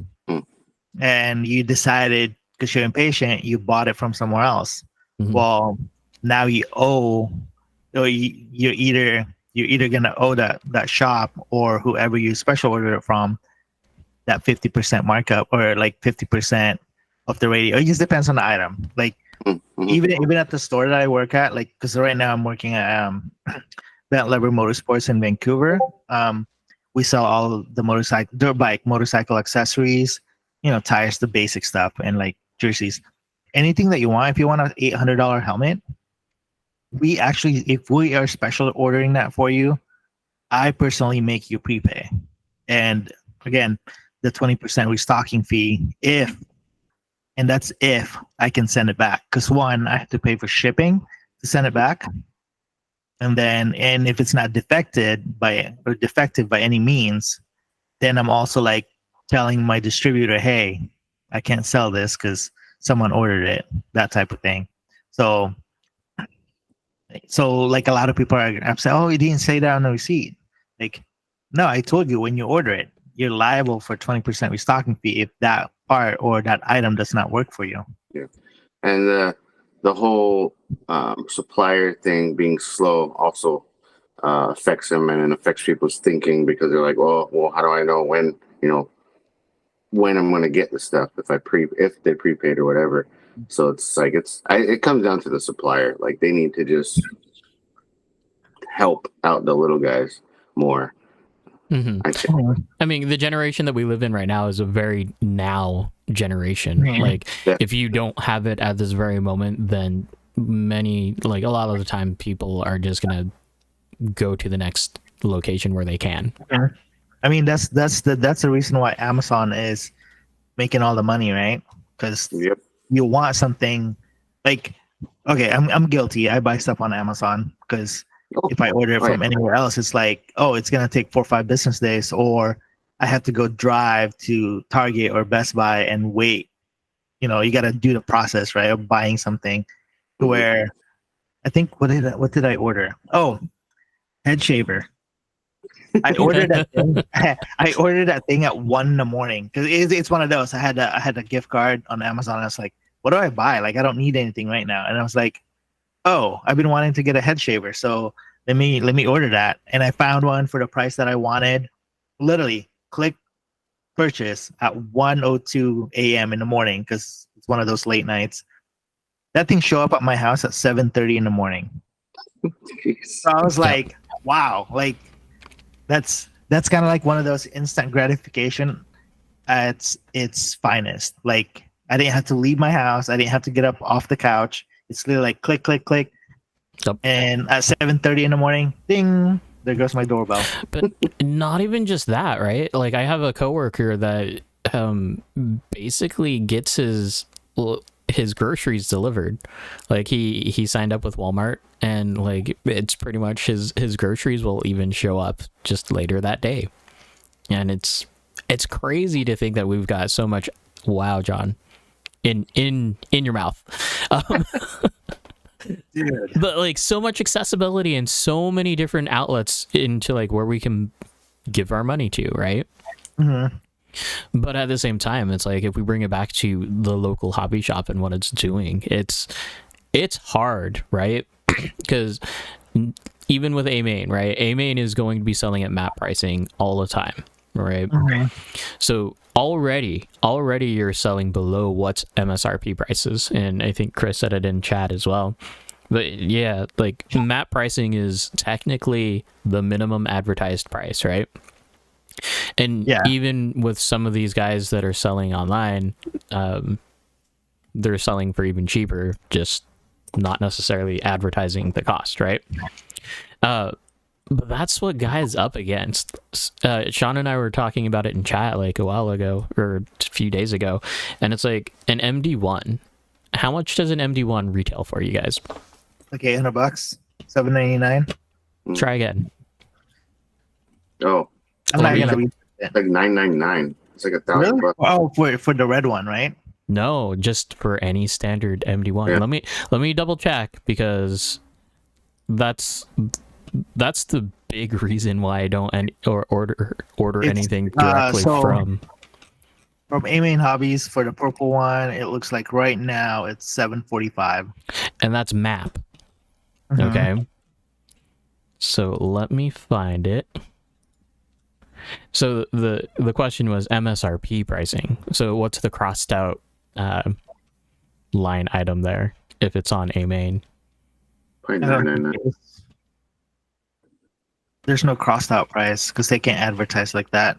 and you decided because you're impatient, you bought it from somewhere else. Mhm. Well, now you owe, or you're either gonna owe that shop or whoever you special ordered it from that 50% markup, or like 50% of the radio. It just depends on the item. Like even at the store that I work at, like because right now I'm working at Bent Lever Motorsports in Vancouver. We sell all the dirt bike motorcycle accessories, tires, the basic stuff, and like jerseys, anything that you want. If you want an $800 helmet, if we are special ordering that for you, I personally make you prepay. And again, the 20% restocking fee, and that's if I can send it back. Because one, I have to pay for shipping to send it back. And if it's not defective by any means, then I'm also like telling my distributor, hey, I can't sell this because someone ordered it, that type of thing. So like a lot of people are upset, oh, you didn't say that on the receipt. Like, no, I told you when you order it, you're liable for 20% restocking fee if that part or that item does not work for you. Yeah. And the whole supplier thing being slow also affects them, and it affects people's thinking, because they're like, well, how do I know when I'm going to get the stuff if they prepaid or whatever. So it's like it comes down to the supplier. Like they need to just help out the little guys more. Mm-hmm. I mean, the generation that we live in right now is a very now generation. Mm-hmm. Like, if you don't have it at this very moment, then a lot of the time, people are just gonna go to the next location where they can. Yeah. I mean, that's the reason why Amazon is making all the money, right? Because you want something like, okay, I'm guilty. I buy stuff on Amazon because if I order it from anywhere else, it's like, oh, it's going to take 4 or 5 business days, or I have to go drive to Target or Best Buy and wait. You got to do the process, right, of buying something. Where I think, what did I order? Oh, head shaver. I ordered that thing. I ordered that thing at 1 a.m. because it's one of those. I had a gift card on Amazon. I was like, what do I buy? Like, I don't need anything right now. And I was like, oh, I've been wanting to get a head shaver, so let me order that. And I found one for the price that I wanted. Literally, click purchase at 1:02 a.m. in the morning, because it's one of those late nights. That thing show up at my house at 7:30 in the morning. So I was like, wow, like that's kind of like one of those instant gratification at its finest. Like, I didn't have to leave my house. I didn't have to get up off the couch. It's literally like click, click, click. Yep. And at 7:30 in the morning, ding, there goes my doorbell. But not even just that, right? Like, I have a coworker that basically gets his groceries delivered. Like, he signed up with Walmart, and like it's pretty much his groceries will even show up just later that day. And it's crazy to think that we've got so much. Wow, John, in your mouth. Dude. But like so much accessibility and so many different outlets into like where we can give our money to, right? Mhm. But at the same time, it's like if we bring it back to the local hobby shop and what it's doing, it's hard, right? Because even with A main, right? A main is going to be selling at map pricing all the time, right? Mhm. So already you're selling below what's MSRP prices, and I think Chris said it in chat as well. But yeah, like map pricing is technically the minimum advertised price, right? And Yeah. even with some of these guys that are selling online, they're selling for even cheaper, just not necessarily advertising the cost, right? But that's what Guy's up against. Shonn and I were talking about it in chat like a while ago or a few days ago, and it's like an MD1. How much does an MD1 retail for you guys? Like $800, $799. Try again. Oh, I'm not Like, gonna read it's like $999. It's like $1,000 bucks. Oh, for the red one, right? No, just for any standard MD1. Yeah. Let me double check, because that's the big reason why I don't order It's, anything directly from A Main Hobbies for the purple one. It looks like right now it's $745. and that's map. Mhm. Okay. So let me find it. So the question was MSRP pricing. So what's the crossed out line item there if it's on A main? Probably I don't think $999. it's- There's no crossed out price because they can't advertise like that.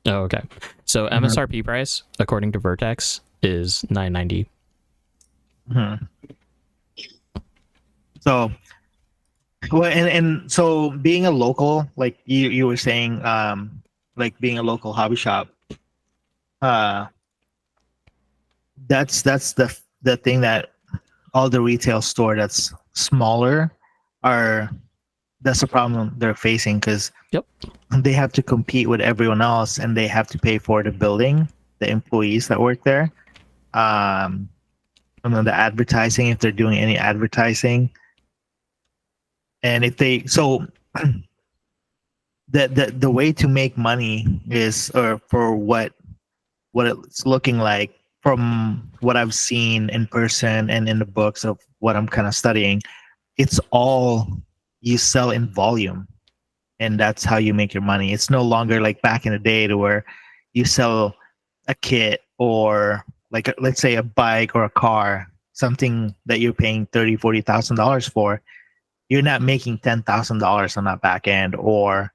Oh, okay. So MSRP price according to Vertex is $990. Mhm. So, well, and so being a local, like you were saying, like being a local hobby shop, uh, that's the thing that all the retail store that's smaller are that's the problem they're facing because Yep. they have to compete with everyone else and they have to pay for the building, the employees that work there, and then the advertising if they're doing any advertising, and if they so the way to make money is or for what it's looking like from what I've seen in person and in the books of what I'm kind of studying, it's all you sell in volume, and that's how you make your money. It's no longer like back in the day to where you sell a kit or like let's say a bike or a car, something that you're paying $30,000-$40,000 for. You're not making $10,000 on that back end, or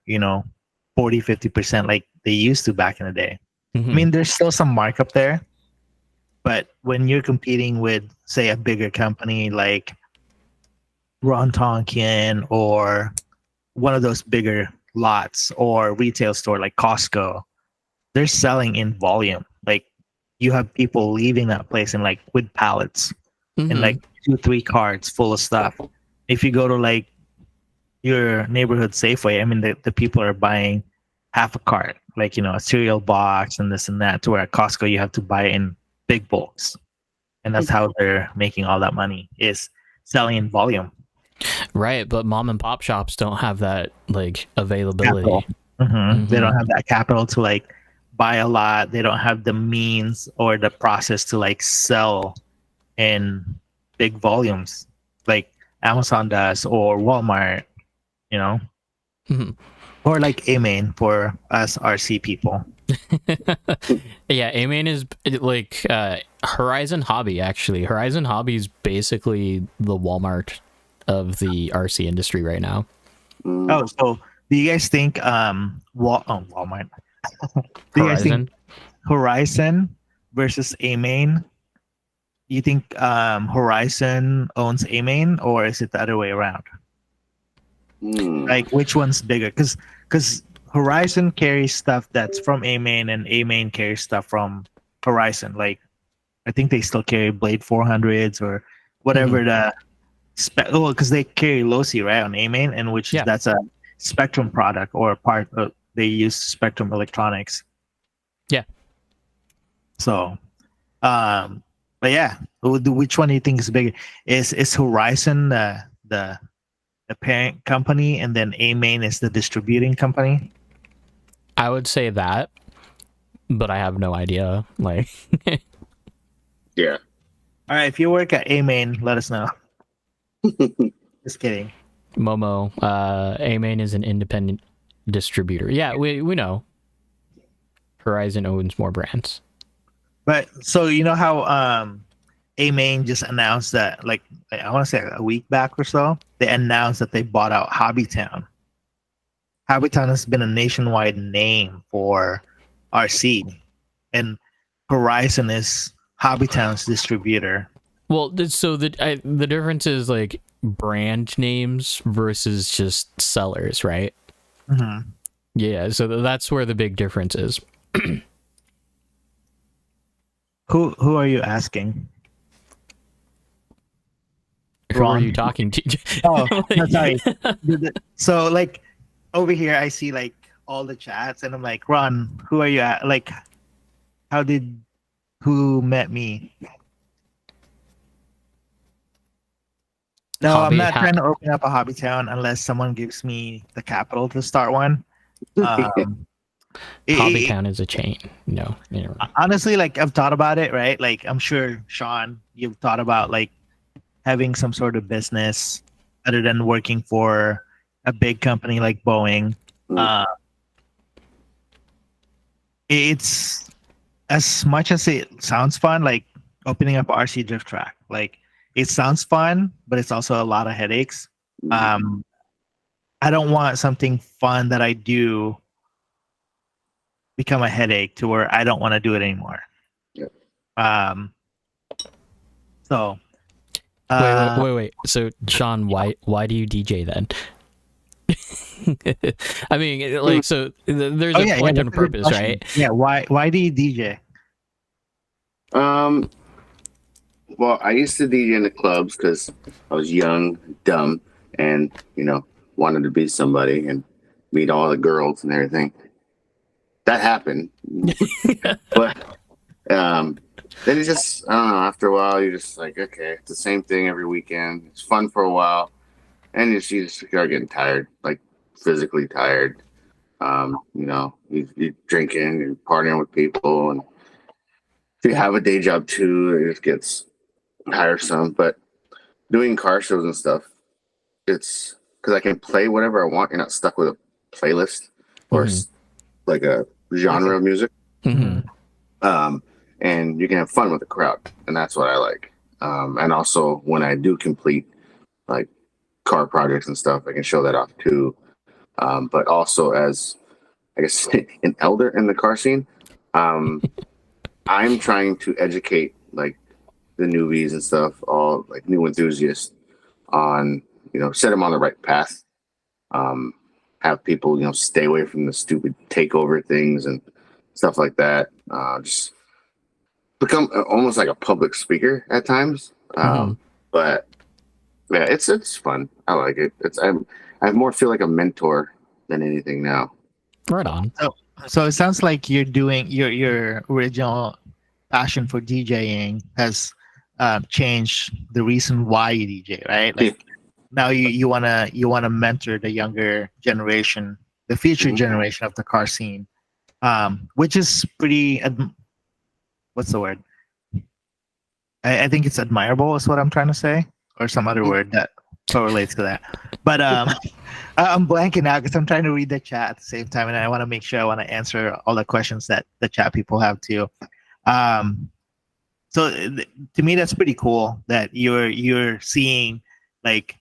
40-50% like they used to back in the day. Mhm. I mean, there's still some markup there, but when you're competing with, say, a bigger company like Ron Tonkin or one of those bigger lots or retail store like Costco, they're selling in volume. Like you have people leaving that place in like with pallets and Mhm. like 2-3 carts full of stuff. If you go to like your neighborhood Safeway, I mean the people are buying half a cart, like a cereal box and this and that, to where at Costco you have to buy in big bulks. And that's how they're making all that money, is selling in volume. Right, but mom and pop shops don't have that like availability. Capital. They don't have that capital to like buy a lot. They don't have the means or the process to like sell in big volumes like Amazon does or Walmart, Mhm. or like A main for us RC people. Yeah, A main is like Horizon Hobby. Actually, Horizon Hobby is basically the Walmart of the RC industry right now. Oh, so do you guys think Walmart? Do you guys think Horizon. Horizon versus A main? You think Horizon owns A main, or is it the other way around? Like which one's bigger? Because Horizon carries stuff that's from A main, and A main carries stuff from Horizon. Like I think they still carry Blade 400s or whatever the because they carry Losi right on A main, and which Yeah. that's a Spectrum product or part of, they use Spectrum Electronics. Yeah. So, but yeah, which one do you think is bigger? Is Horizon the parent company, and then A main is the distributing company? I would say that. but I have no idea. Like, Yeah. All right, if you work at A Main, let us know. Just kidding. Momo, A-Main is an independent distributor. Yeah, we know. Horizon owns more brands. But so you know how A Main just announced that, like I want to say a week back or so, they announced that they bought out Hobbytown. Hobbytown has been a nationwide name for RC, and Horizon is Hobbytown's distributor. Well, so the difference is like brand names versus just sellers, right? Mm-hmm. Yeah, so that's where the big difference is. Who are you asking? Who are Ron. you talking to? Oh, no, sorry. So like over here, I see like all the chats, and I'm like, Ron, who are you at? Like, who met me? No, I'm not trying to open up a hobby town unless someone gives me the capital to start one. Hobbytown is a chain. No, honestly, like I've thought about it, right? Like I'm sure Shonn, you've thought about like having some sort of business other than working for a big company like Boeing. It's as much as it sounds fun, like opening up RC drift track. Like it sounds fun, but it's also a lot of headaches. I don't want something fun that I do become a headache to where I don't want to do it anymore. Yep. So wait. So Shonn, why do you DJ then? I mean, like, so there's a point and a purpose, right? Yeah. Why do you DJ? Well, I used to DJ in the clubs because I was young, dumb, and wanted to be somebody and meet all the girls and everything. That happened, but then it just, I don't know. After a while, you're just like, okay, it's the same thing every weekend. It's fun for a while, and you just start getting tired, like physically tired. You're drinking, you're partying with people, and if you have a day job too, it just gets tiresome. But doing car shows and stuff, it's because I can play whatever I want. You're not stuck with a playlist or like a genre of music. And you can have fun with the crowd, and that's what I like. And also when I do complete like car projects and stuff, I can show that off too. But also as, I guess, an elder in the car scene, I'm trying to educate like the newbies and stuff, all like new enthusiasts, on set them on the right path. Have people stay away from the stupid takeover things and stuff like that. Just become almost like a public speaker at times. But yeah, it's fun. I like it. I more feel like a mentor than anything now. Right on. So it sounds like you're doing your original passion for DJing has changed the reason why you DJ, right? Like now you wanna mentor the younger generation, the future generation of the car scene, which is pretty. What's the word? I think it's admirable, is what I'm trying to say, or some other word that correlates to that. But I'm blanking out because I'm trying to read the chat at the same time, and I want to make sure I want to answer all the questions that the chat people have too. So to me, that's pretty cool that you're seeing like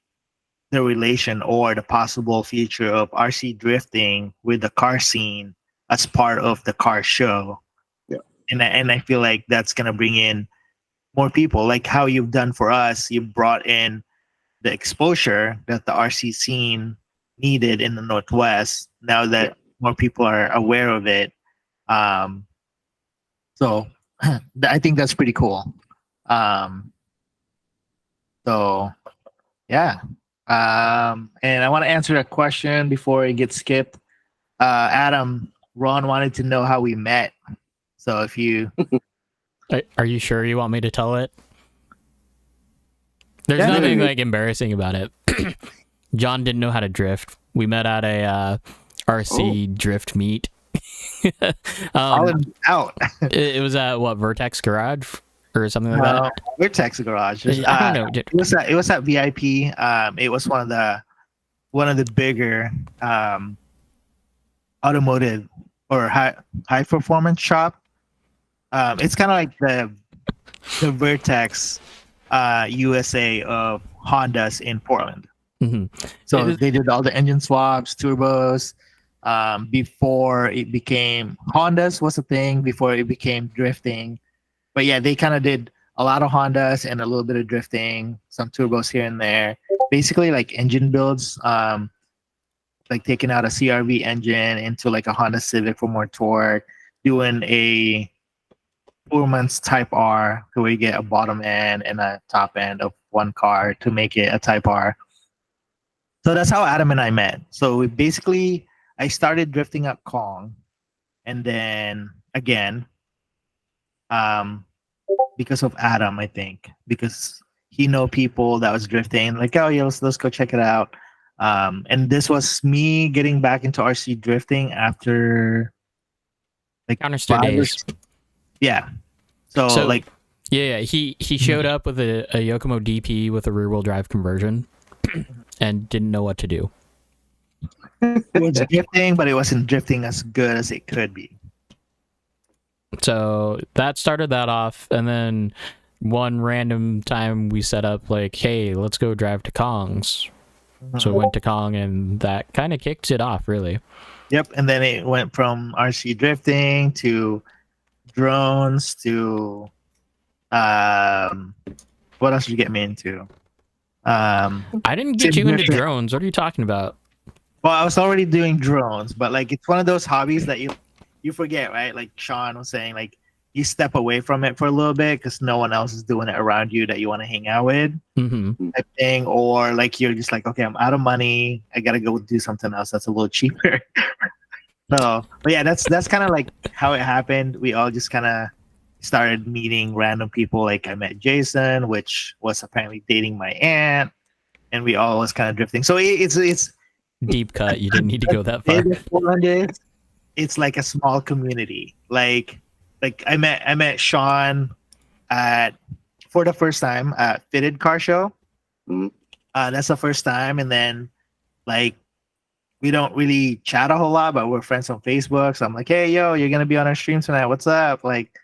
the relation or the possible future of RC drifting with the car scene as part of the car show. Yeah, and I feel like that's gonna bring in more people, like how you've done for us. You brought in the exposure that the RC scene needed in the Northwest. Now that more people are aware of it, so I think that's pretty cool. So yeah, and I want to answer a question before it gets skipped. Adam, Ron wanted to know how we met. So if you are you sure you want me to tell it? There's nothing like embarrassing about it. John didn't know how to drift. We met at a RC drift meet. All um, out. it was at what, Vertex Garage or something like No, that. Vertex Garage. I don't know. It was at VIP. It was one of the bigger automotive or high performance shop. It's kind of like the Vertex USA of Hondas in Portland. Mhm. So It- they did all the engine swaps, turbos. Before it became Hondas was a thing. Before it became drifting, but yeah, they kind of did a lot of Hondas and a little bit of drifting, some turbos here and there. Basically, like engine builds. Like taking out a CRV engine into like a Honda Civic for more torque, doing a performance Type R to where you get a bottom end and a top end of one car to make it a Type R. So that's how Adam and I met. So we basically, I started drifting at Kong, and then again, um, because of Adam, I think, because he know people that was drifting, like, oh yeah, let's go check it out. And this was me getting back into RC drifting after like Counterster 5 or days. yeah. So, So like yeah, he showed up with a Yokomo DP with a rear wheel drive conversion, and didn't know what to do. it was drifting, but it wasn't drifting as good as it could be. So that started that off, and then one random time we set up like, hey, let's go drive to Kong's. So we went to Kong, and that kind of kicked it off, really. Yep, and then it went from RC drifting to drones to what else did you get me into? I didn't get you into Significant. drones. What are you talking about? Well, I was already doing drones, but like it's one of those hobbies that you forget, right? Like Shonn was saying, like you step away from it for a little bit because no one else is doing it around you that you want to hang out with, type thing, or like you're just like, okay, I'm out of money, I gotta go do something else that's a little cheaper. So, but yeah, that's kind of like how it happened. We all just kind of started meeting random people. Like I met Jason, which was apparently dating my aunt, and we all was kind of drifting. So it's Deep cut. You didn't need to go that far. big as Poland is. It's like a small community. Like I met Shonn at for the first time at Fitted Car Show. Mhm. That's the first time, and then like we don't really chat a whole lot, but we're friends on Facebook. So I'm like, hey, yo, you're gonna be on our stream tonight. What's up? Like,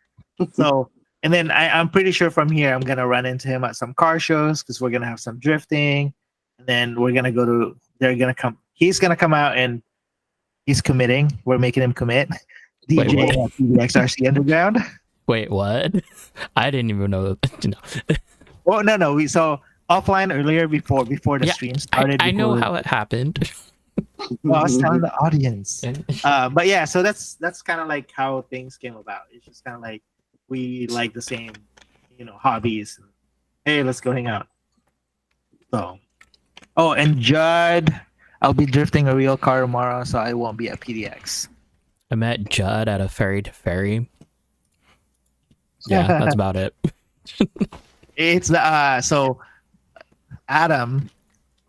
so. And then I'm pretty sure from here I'm gonna run into him at some car shows because we're gonna have some drifting, and then we're gonna go to. They're gonna come. He's gonna come out and he's committing. We're making him commit. Wait, DJ what? at PBXRC Underground. Wait, what? I didn't even know. No. Well, no. We so offline earlier before the Yeah, stream started. I know before- how it happened. Well, I was telling the audience. But yeah, so that's kind of like how things came about. It's just kind of like we like the same, hobbies. Hey, let's go hang out. So, oh, and Judd, I'll be drifting a real car tomorrow, so I won't be at PDX. I met Judd at a ferry to ferry. Yeah, that's about it. It's so Adam.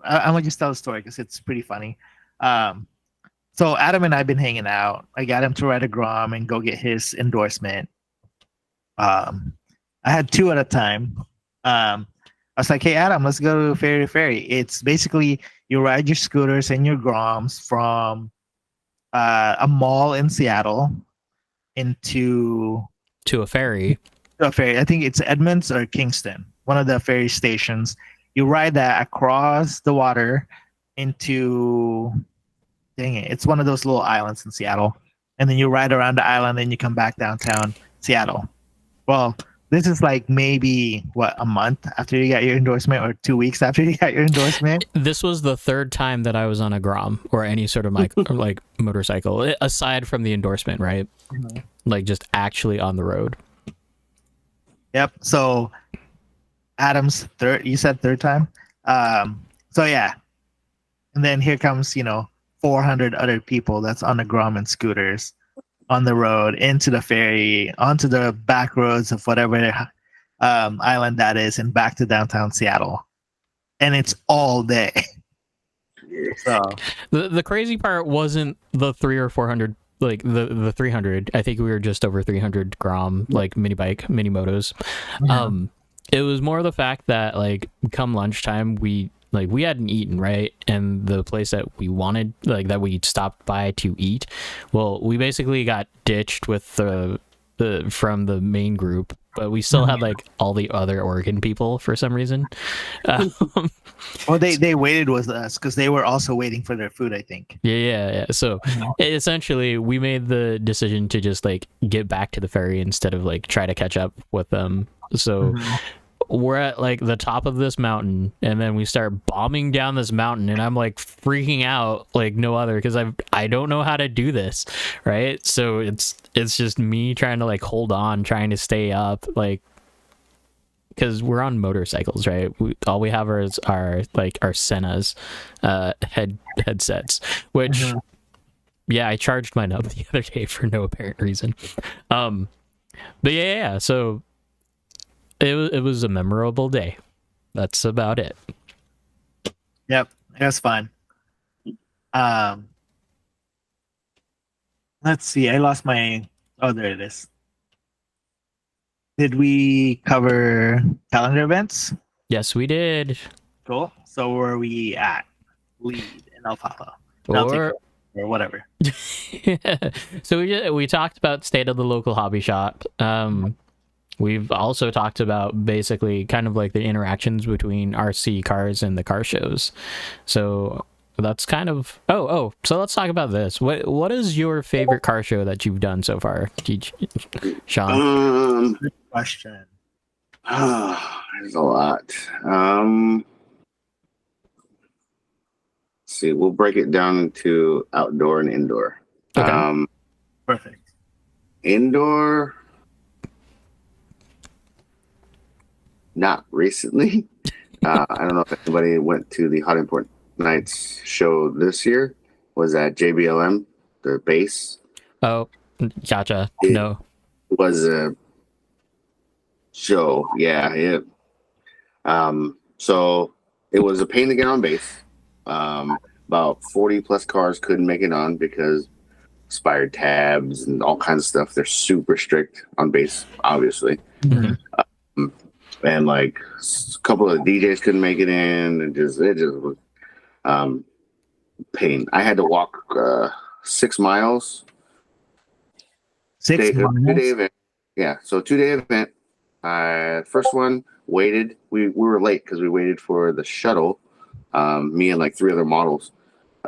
I'm gonna just tell the story because it's pretty funny. So Adam and I've been hanging out. I got him to ride a Grom and go get his endorsement. I had two at a time. I was like, hey Adam, let's go to ferry to ferry. It's basically you ride your scooters and your Groms from a mall in Seattle into To a ferry. a ferry. I think it's Edmonds or Kingston, one of the ferry stations. You ride that across the water into, dang it, it's one of those little islands in Seattle. And then you ride around the island and you come back downtown Seattle. Well, this is like maybe, a month after you got your endorsement or 2 weeks after you got your endorsement? This was the third time that I was on a Grom or any sort of like motorcycle, aside from the endorsement, right? Mhm. Like just actually on the road. Yep. So Adam's third, you said third time? So yeah. And then here comes, 400 other people that's on the Grom and scooters on the road into the ferry, onto the back roads of whatever island that is, and back to downtown Seattle. And it's all day. So The crazy part wasn't the 300 or 400 like the 300. I think we were just over 300 Grom like mini motos. Yeah. It was more the fact that like come lunchtime we hadn't eaten, right? And the place that we wanted, like that we stopped by to eat, well, we basically got ditched with the from the main group, but we still had like all the other Oregon people for some reason. Um, Well, they waited with us because they were also waiting for their food, I think. yeah. So essentially, we made the decision to just like get back to the ferry instead of like try to catch up with them. So we're at like the top of this mountain, and then we start bombing down this mountain, and I'm like freaking out like no other because I don't know how to do this, right? So it's just me trying to like hold on, trying to stay up, like because we're on motorcycles, right? All we have are our Senna's headsets, which yeah, I charged mine up the other day for no apparent reason. But yeah. So it was a memorable day. That's about it. Yep, it was fun. Let's see. I lost my. Oh, there it is. Did we cover calendar events? Yes, we did. Cool. So where are we at? Lead and Alfalfa. And I'll take Or over, or whatever. so we talked about state of the local hobby shop. We've also talked about basically kind of like the interactions between RC cars and the car shows. So that's kind of so let's talk about this. What is your favorite car show that you've done so far, Shonn? Good question. There's a lot. Let's see, we'll break it down into outdoor and indoor. Okay. Perfect. Indoor, not recently. I don't know if anybody went to the Hot Import Nights show this year. Was at JBLM, the base. Oh, gotcha. It No. was a show. Yeah. So it was a pain to get on base. About 40 plus cars couldn't make it on because expired tabs and all kinds of stuff. They're super strict on base, obviously. And like a couple of DJs couldn't make it in. It just was pain. I had to walk 6 miles. 6 miles. 2-day event. Yeah, so 2-day event. First one waited. We were late because we waited for the shuttle. Me and like 3 other models.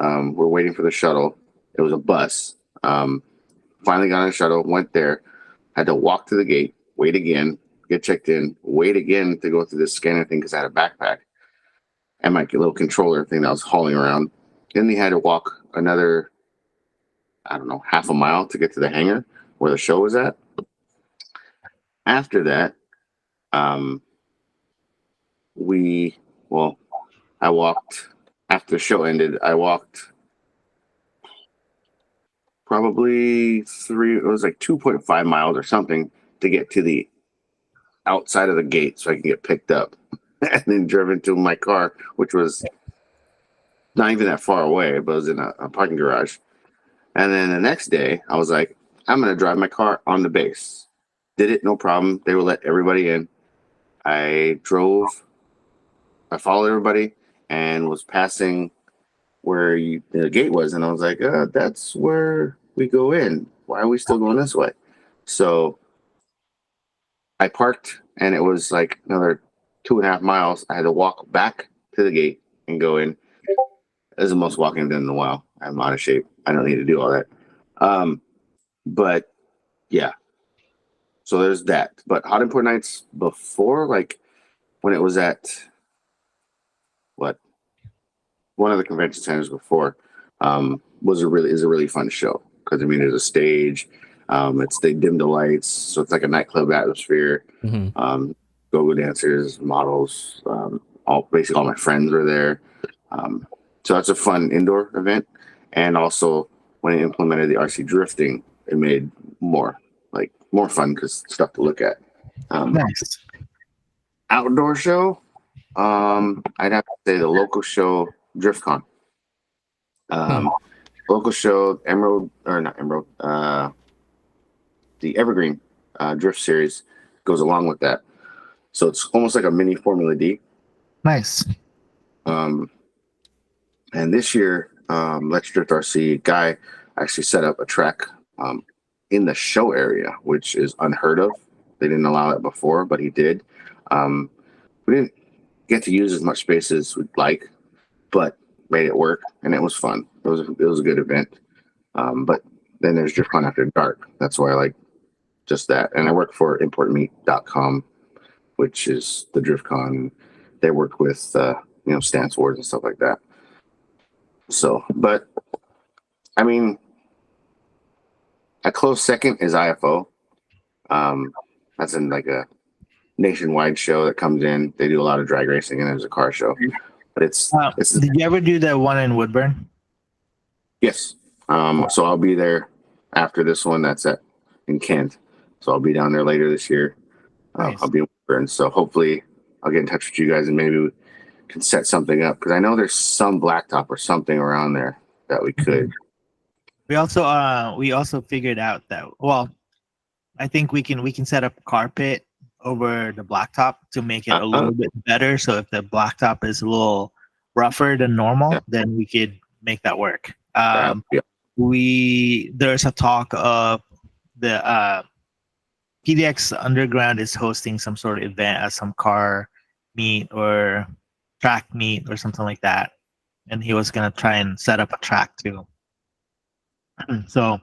We're waiting for the shuttle. It was a bus. Finally got on a shuttle. Went there. Had to walk to the gate. Wait again. Get checked in. Wait again to go through this scanner thing because I had a backpack and my little controller thing that I was hauling around. Then they had to walk another, I don't know, half a mile to get to the hangar where the show was at. After that, I walked, after the show ended, I walked probably it was like 2.5 miles or something to get to the outside of the gate so I can get picked up and then driven to my car, which was not even that far away, but it was in a parking garage. And then the next day, I was like, I'm going to drive my car on the base. Did it, no problem. They would let everybody in. I followed everybody and was passing where the gate was. And I was like, that's where we go in. Why are we still going this way? So I parked and it was like another 2.5 miles. I had to walk back to the gate and go in. It was the most walking I've done in a while. I'm out of shape. I don't need to do all that. But yeah. So there's that. But Hot Import Nights before, like when it was at one of the convention centers before, is a really fun show because I mean there's a stage. They dim the lights, so it's like a nightclub atmosphere. Go-go dancers, models, basically all my friends were there. So that's a fun indoor event. And also when I implemented the RC drifting, it made more fun because stuff to look at. Nice. Outdoor show, I'd have to say the local show, DriftCon. local show, Emerald or not Emerald, the Evergreen Drift Series goes along with that. So it's almost like a mini Formula D. Nice. And this year, Let's Drift RC guy actually set up a track in the show area, which is unheard of. They didn't allow it before, but he did. We didn't get to use as much space as we'd like, but made it work, and it was fun. It was a good event. But then there's DriftCon After Dark. That's why I like just that. And I work for importmeat.com, which is the DriftCon. They work with stance wars and stuff like that. So, but I mean, a close second is IFO. That's in like a nationwide show that comes in. They do a lot of drag racing, and there's a car show. But it's Did you ever do that one in Woodburn? yes. So I'll be there after this one. That's in Kent. So I'll be down there later this year. Nice. I'll be in Woodburn. So hopefully I'll get in touch with you guys and maybe we can set something up, because I know there's some blacktop or something around there that we could. We also figured out that, well, I think we can set up a car pit over the blacktop to make it a little bit better. So if the blacktop is a little rougher than normal, then we could make that work. There's a talk of the PDX Underground is hosting some sort of event, some car meet or track meet or something like that, and he was gonna try and set up a track too. So,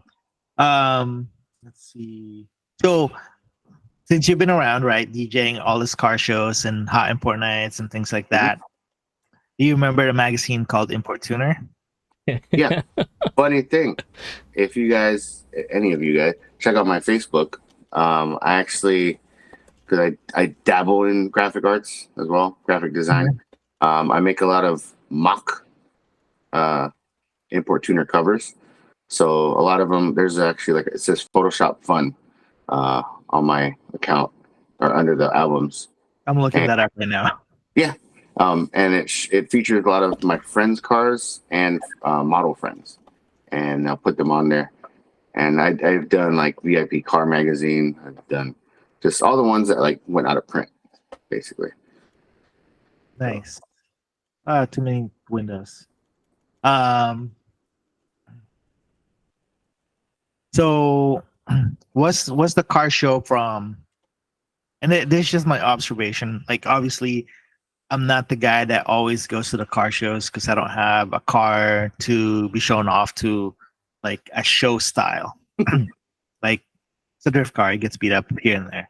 let's see. So, since you've been around, right, DJing all these car shows and hot import nights and things like that, do you remember a magazine called Import Tuner? Yeah. Funny thing, if you guys, any of you guys, check out my Facebook. I actually, because I dabble in graphic arts as well, graphic design. I make a lot of mock Import Tuner covers. So a lot of them, there's actually it says Photoshop Fun on my account or under the albums. I'm looking that up right now. Yeah. And it features a lot of my friends' cars and model friends, and I'll put them on there. And I've done like VIP Car Magazine. I've done just all the ones that went out of print, basically. Nice. Too many windows. So what's the car show from? And this is just my observation. Like, obviously, I'm not the guy that always goes to the car shows because I don't have a car to be shown off to, like a show style. Like, it's a drift car; it gets beat up here and there.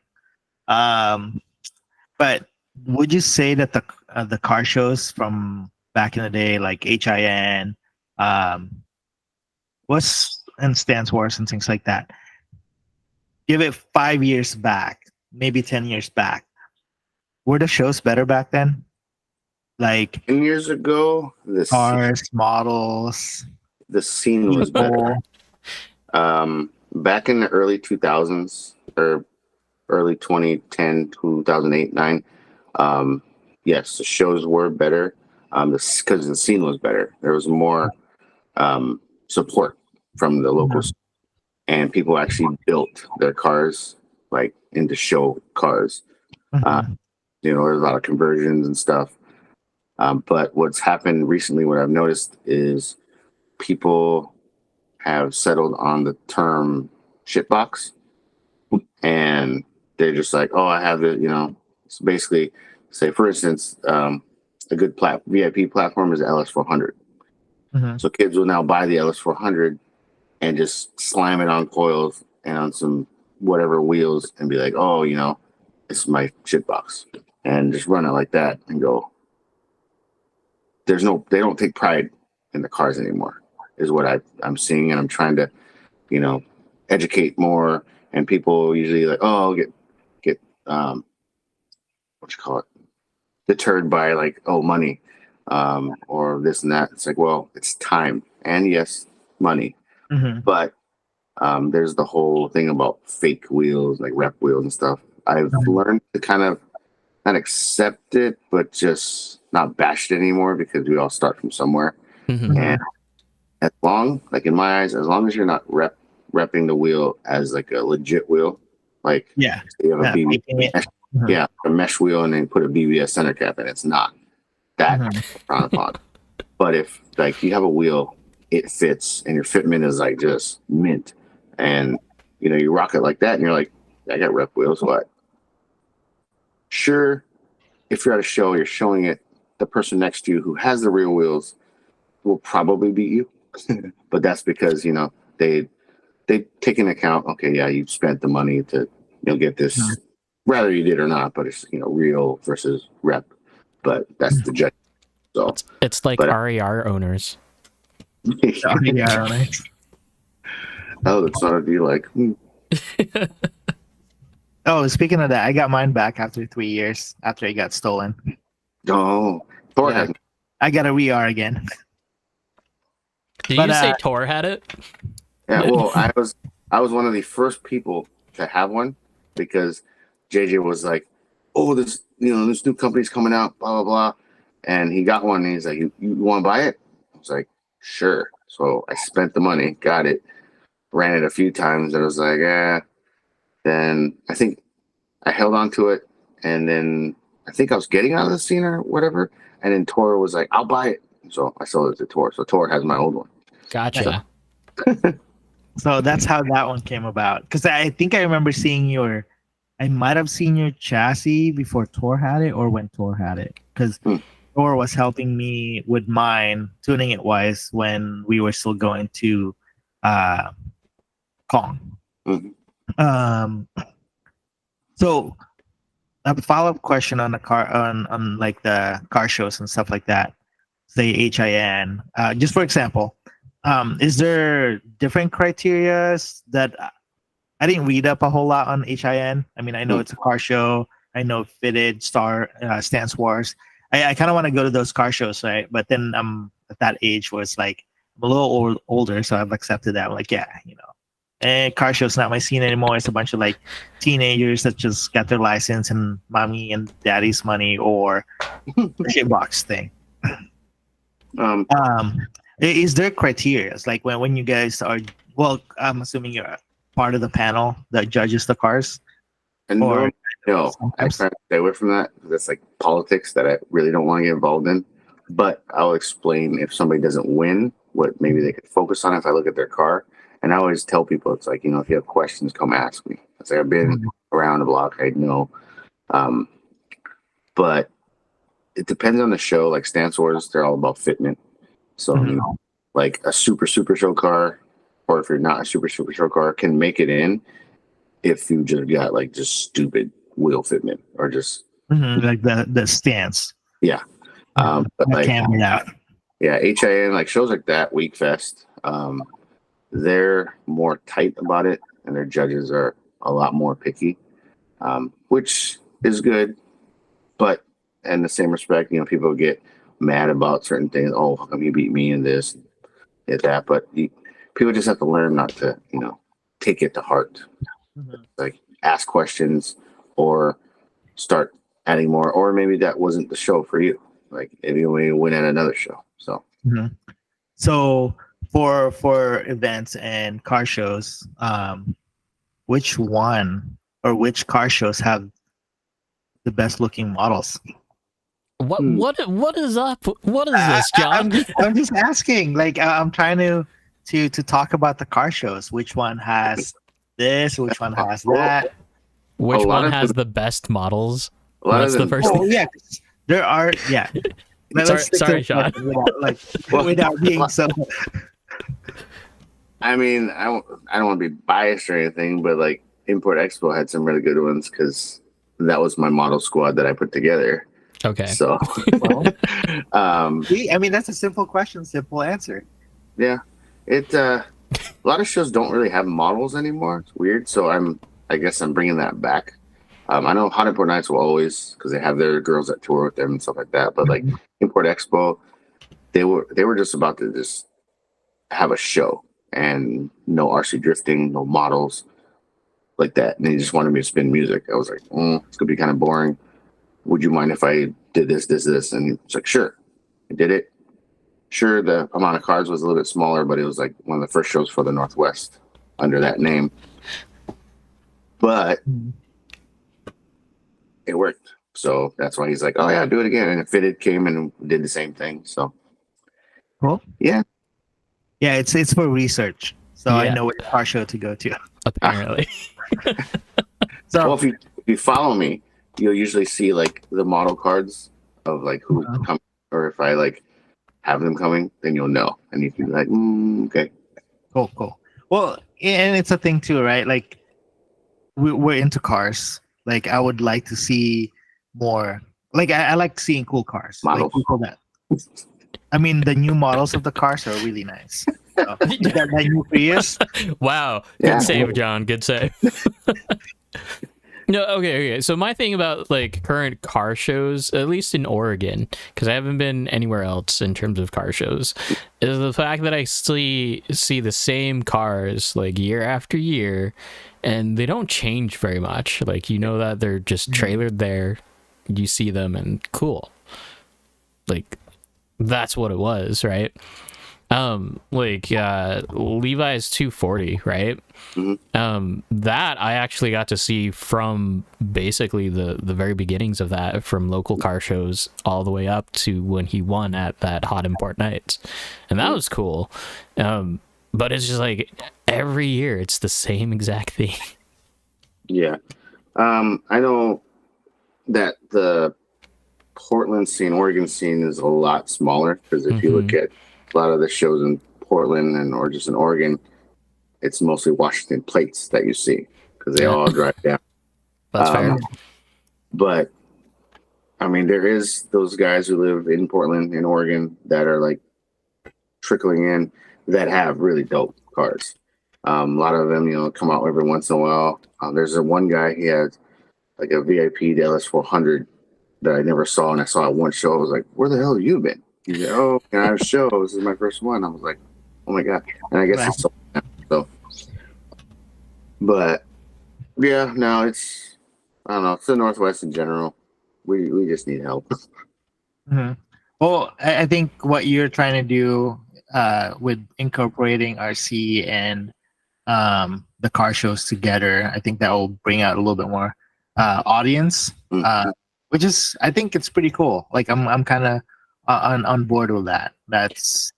But would you say that the car shows from back in the day, like HIN, and Stance Wars and things like that, give it 5 years back, maybe 10 years back, were the shows better back then? Like 10 years ago, the cars, models, the scene was better. Back in the early 2000s or early 2010, 2008, 9, yes, the shows were better because the scene was better. There was more support from the locals, and people actually built their cars like into show cars. There's a lot of conversions and stuff. But what's happened recently, what I've noticed is people have settled on the term shitbox, and they're just like, oh, I have it, so basically, say for instance, a good VIP platform is the LS400. So kids will now buy the LS400 and just slam it on coils and on some whatever wheels and be like, oh, it's my shitbox, and just run it like that and go. They don't take pride in the cars anymore, is what I'm seeing, and I'm trying to, educate more. And people usually like, oh, get deterred by money, or this and that. It's like, well, it's time, and yes, money, but there's the whole thing about fake wheels, like rep wheels and stuff. I've learned to kind of not accept it, but just not bash it anymore, because we all start from somewhere. And as long, like in my eyes, as long as you're not repping the wheel as like a legit wheel, like Yeah. you have a BB, Making it. mesh, Mhm. yeah, a mesh wheel, and then put a BBS center cap, and it's not that Mhm. frowned upon. But if like you have a wheel, it fits, and your fitment is like just mint, and you rock it like that, and you're like, I got rep wheels. What? Sure, if you're at a show, you're showing it. The person next to you who has the real wheels will probably beat you, but that's because they take into account. Okay, yeah, you spent the money to get this, whether you did or not. But it's real versus rep. But that's the judge. So, It's like but RER owners. Yeah, right. oh, that's not a deal. Like, Oh, speaking of that, I got mine back after 3 years after it got stolen. oh, Thor Yeah. has I got a re-R again. Did But, you say Tor had it? Yeah, well, I was one of the first people to have one because JJ was like, "Oh, this this new company's coming out, blah blah blah," and he got one. And he's like, "You want to buy it?" I was like, "Sure." So I spent the money, got it, ran it a few times, and I was like, "Yeah." Then I think I held on to it, and then I think I was getting out of the scene or whatever, and then Tor was like, "I'll buy it." So I sold it to Tor. So Tor has my old one. Gotcha. So that's how that one came about. Because I think I remember I might have seen your chassis before Tor had it or when Tor had it. Because Tor was helping me with mine, tuning it wise, when we were still going to Kong. Mhm. So a follow-up question on the car on like the car shows and stuff like that, say HIN, just for example, is there different criterias that I didn't read up a whole lot on HIN? I mean, I know it's a car show. I know Fitted, Star, Stance Wars. I kind of want to go to those car shows, right? But then I'm at that age where it's like I'm a little older, so I've accepted that. I'm like, yeah, car show's not my scene anymore. It's a bunch of like teenagers that just got their license and mommy and daddy's money or the shitbox thing. Um, Is there criteria? It's like when you guys are, well, I'm assuming you're part of the panel that judges the cars. And Or no, I sometimes. try to stay away from that. That's like politics that I really don't want to get involved in. But I'll explain if somebody doesn't win, what maybe they could focus on if I look at their car. And I always tell people, it's like, if you have questions, come ask me. It's like I've been around the block, I know. But it depends on the show. Like Stance Wars, they're all about fitment. So, like a super show car, or if you're not a super show car, can make it in if you just got like just stupid wheel fitment or just like the stance. Yeah. But like camera out. Yeah, HIN, like shows like that, Week Fest, they're more tight about it, and their judges are a lot more picky, which is good. But in the same respect, people get mad about certain things. Oh, how come you beat me in this, and that? But people just have to learn not to, take it to heart. Like ask questions or start adding more, or maybe that wasn't the show for you. Like maybe we win at another show. So. So for events and car shows, which one or which car shows have the best looking models? What is up? What is this, John? I'm just asking. Like I'm trying to talk about the car shows. Which one has this? Which one has that? Which one has the best models? That's the first thing. Oh yeah, there are. Yeah. Sorry, Shonn. Without being so. I mean, I don't want to be biased or anything, but like Import Expo had some really good ones because that was my model squad that I put together. Okay. So, I mean, that's a simple question, simple answer. Yeah, a lot of shows don't really have models anymore. It's weird. So I guess I'm bringing that back. I know Hot Import Nights will always, because they have their girls that tour with them and stuff like that. But like Import Expo, they were just about to just have a show and no RC drifting, no models like that. And they just wanted me to spin music. I was like, it's gonna be kind of boring. Would you mind if I did this? And it's like, sure. I did it. Sure, the amount of cars was a little bit smaller, but it was like one of the first shows for the Northwest under that name. But it worked. So that's why he's like, oh, yeah, do it again. And Fitted came and did the same thing. So, Cool. yeah. Yeah, it's for research. So I Yeah. know which car show to go to. Apparently. So Well, if you follow me, you'll usually see like the model cards of like who come, or if I like have them coming, then you'll know, and you can be like, okay. cool. Well, and it's a thing too, right? Like we're into cars. Like I would like to see more. Like I like seeing cool cars. Models. Like people that. I mean, the new models of the cars are really nice. So, that new Prius. Wow. Good Yeah. save, John. Good save. No, okay. So my thing about like current car shows, at least in Oregon, because I haven't been anywhere else in terms of car shows, is the fact that I see the same cars like year after year, and they don't change very much. Like, you know that they're just trailered there, you see them, and cool. Like, that's what it was, right? Levi's 240, right? That I actually got to see from basically the very beginnings of that, from local car shows all the way up to when he won at that Hot Import Nights, and that was cool. But it's just like every year it's the same exact thing. Yeah. I know that the Portland scene, Oregon scene is a lot smaller, because if you look at a lot of the shows in Portland or just in Oregon, it's mostly Washington plates that you see, because they all drive down. That's fair. But I mean, there is those guys who live in Portland, in Oregon, that are like trickling in, that have really dope cars. A lot of them, come out every once in a while. There's one guy, he has like a VIP Dallas 400 that I never saw, and I saw at one show. I was like, where the hell have you been? He's like, oh, can I have a show? This is my first one. I was like, oh my God. And I guess it's sold now. So, but yeah, no, I don't know. It's the Northwest in general. We just need help. Well, I think what you're trying to do with incorporating RC and the car shows together, I think that will bring out a little bit more audience, which is, I think it's pretty cool. Like I'm kind of on board with that. That's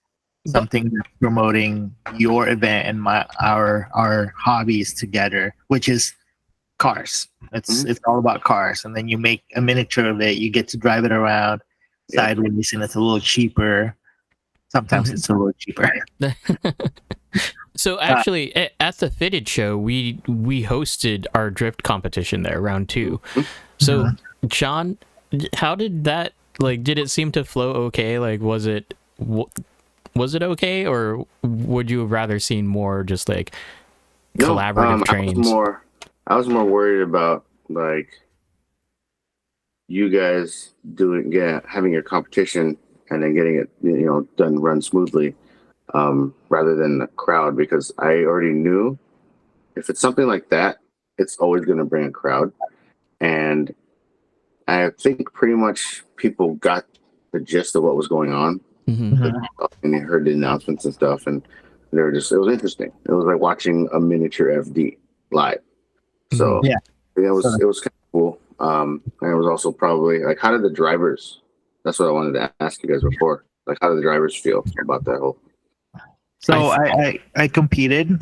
something that's promoting your event and our hobbies together, which is cars. It's all about cars, and then you make a miniature of it. You get to drive it around sideways, and it's a little cheaper. Sometimes it's a little cheaper. So actually, at the Fitted show, we hosted our drift competition there, round 2. So, Shonn, how did that, like, did it seem to flow okay? Like, was it okay, or would you have rather seen more just like collaborative trains? I was more worried about like you guys having your competition and then getting it run smoothly, rather than the crowd, because I already knew if it's something like that, it's always going to bring a crowd. And I think pretty much people got the gist of what was going on, and they heard the announcements and stuff, and it was interesting. It was like watching a miniature FD live. So it was kind of cool. And it was also probably like, how did the drivers? That's what I wanted to ask you guys before. Like, how did the drivers feel about that whole? So I competed.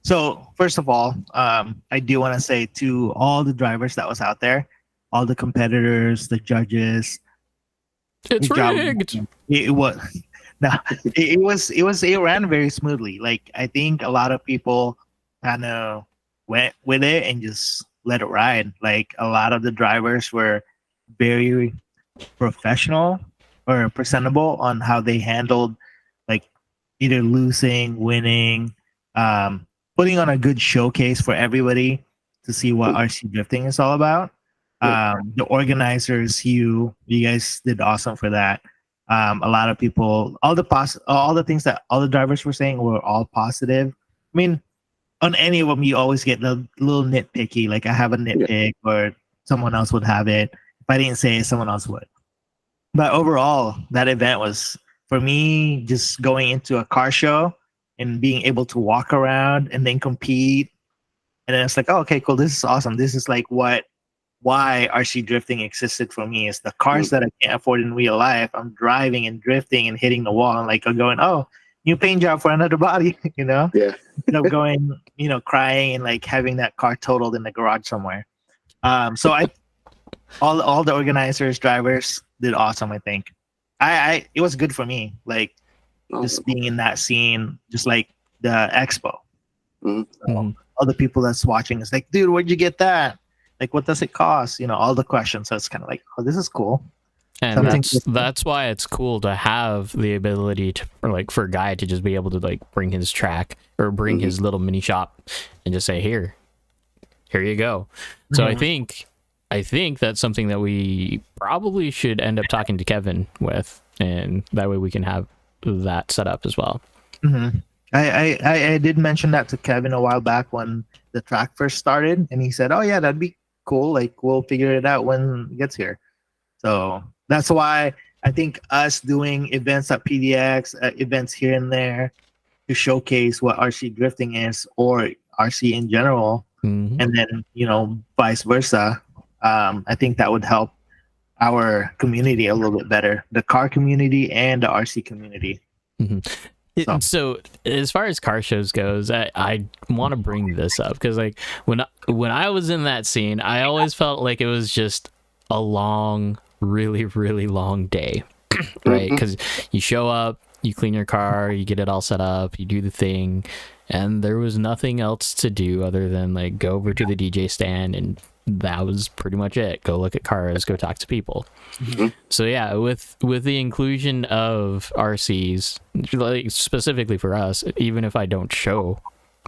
So first of all, I do want to say to all the drivers that was out there, all the competitors, the judges. It's rigged. It was. No, it ran very smoothly. Like, I think a lot of people kind of went with it and just let it ride. Like, a lot of the drivers were very professional or presentable on how they handled, like, either losing, winning, putting on a good showcase for everybody to see what RC drifting is all about. The organizers, you guys did awesome for that. A lot of people, all the things that all the drivers were saying were all positive. I mean, on any of them, you always get the little nitpicky. Like, I have a nitpick, or someone else would have it. If I didn't say it, someone else would. But overall, that event was for me just going into a car show and being able to walk around and then compete. And then it's like, oh, okay, cool. This is awesome. This is like why RC drifting existed for me is the cars that I can't afford in real life. I'm driving and drifting and hitting the wall and like I'm going, oh, new paint job for another body, you know? Yeah. Instead of going, crying and like having that car totaled in the garage somewhere. So all the organizers, drivers did awesome. I think it was good for me, like just being in that scene, just like the expo. So all the people that's watching is like, dude, where'd you get that? Like, what does it cost? All the questions. So it's kind of like, oh, this is cool. And that's why it's cool to have the ability to, or like, for a guy to just be able to like bring his track or bring his little mini shop and just say, here you go. So I think that's something that we probably should end up talking to Kevin with, and that way we can have that set up as well. I did mention that to Kevin a while back when the track first started, and he said, oh yeah, that'd be cool. Like, we'll figure it out when it gets here. So that's why I think us doing events at PDX, events here and there to showcase what RC drifting is or RC in general, and then, vice versa. I think that would help our community a little bit better, the car community and the RC community. So as far as car shows goes, I want to bring this up because like when I was in that scene, I always felt like it was just a long, really, really long day, right? Because you show up, you clean your car, you get it all set up, you do the thing, and there was nothing else to do other than like go over to the DJ stand, and that was pretty much it. Go look at cars, go talk to people. So yeah, with the inclusion of RCs, like specifically for us, even if I don't show,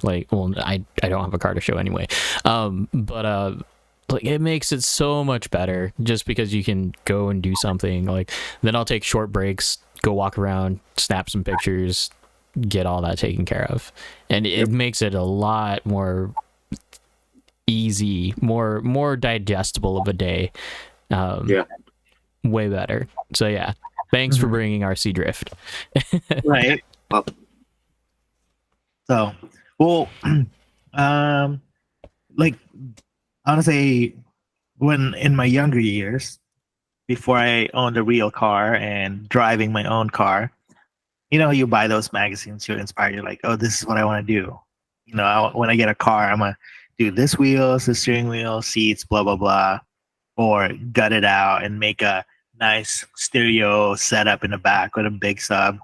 like, well, I don't have a car to show anyway, but like it makes it so much better just because you can go and do something. Like then I'll take short breaks, go walk around, snap some pictures, get all that taken care of, and it makes it a lot more easy, more digestible of a day. Way better. So yeah, thanks for bringing RC Drift. Right. So, well, like honestly, when in my younger years, before I owned a real car and driving my own car, you buy those magazines, you're inspired. You're like, oh, this is what I want to do. When I get a car, I'm gonna do this wheels, the steering wheel, seats, blah blah blah, or gut it out and make a nice stereo setup in the back with a big sub.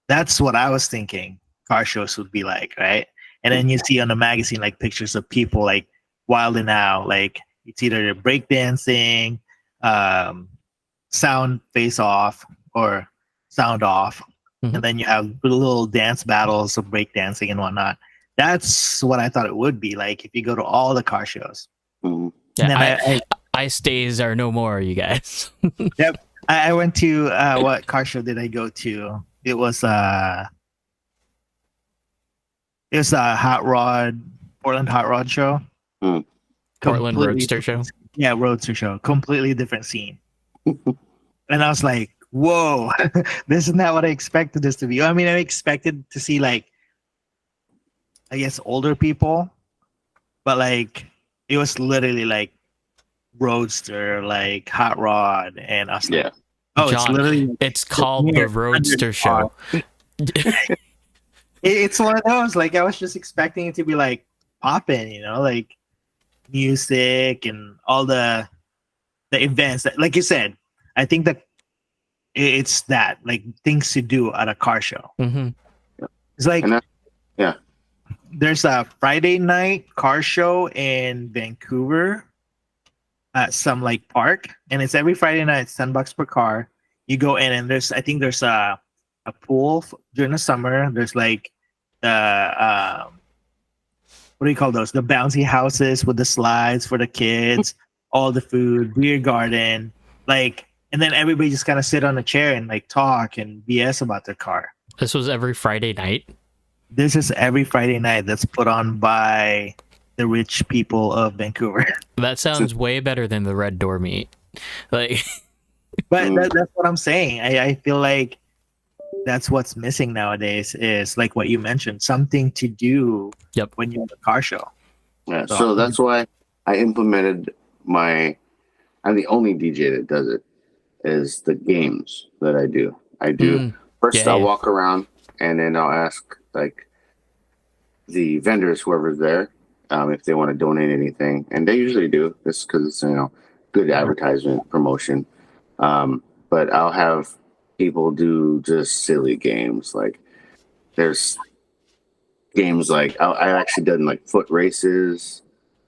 That's what I was thinking car shows would be like, right? And then you see on the magazine like pictures of people like wilding out, like it's either breakdancing, sound face off or sound off, and then you have little dance battles of breakdancing and whatnot. That's what I thought it would be like if you go to all the car shows. Yeah, and then ice days are no more, you guys. Yep. I went to what car show did I go to? It was a hot rod, Portland hot rod show. Portland Roadster show. Yeah, Roadster show. Completely different scene. And I was like, whoa, this is not what I expected this to be. I mean, I expected to see like, I guess, older people, but like it was literally like Roadster, like hot rod, and I was like, oh, John, it's called the Roadster show. It's one of those, like I was just expecting it to be like popping, like music and all the events that, like you said, I think that it's that like things to do at a car show. It's like there's a Friday night car show in Vancouver at some like park, and it's every Friday night. It's $10 per car. You go in, and there's a pool during the summer. There's like what do you call those? The bouncy houses with the slides for the kids, all the food, beer garden, like, and then everybody just kind of sit on a chair and like talk and BS about their car. This was every Friday night. This is every Friday night that's put on by the rich people of Vancouver. That sounds way better than the Red Door meet. Like, But that's what I'm saying. I feel like that's what's missing nowadays is like what you mentioned, something to do Yep. when you're at a car show. Yeah, so that's why I implemented I'm the only DJ that does it, is the games that I do. First Yeah, I'll yeah. walk around and then I'll ask like the vendors, whoever's there, if they want to donate anything. And they usually do, just because it's, good advertisement promotion. But I'll have people do just silly games. Like there's games like I've actually done like foot races.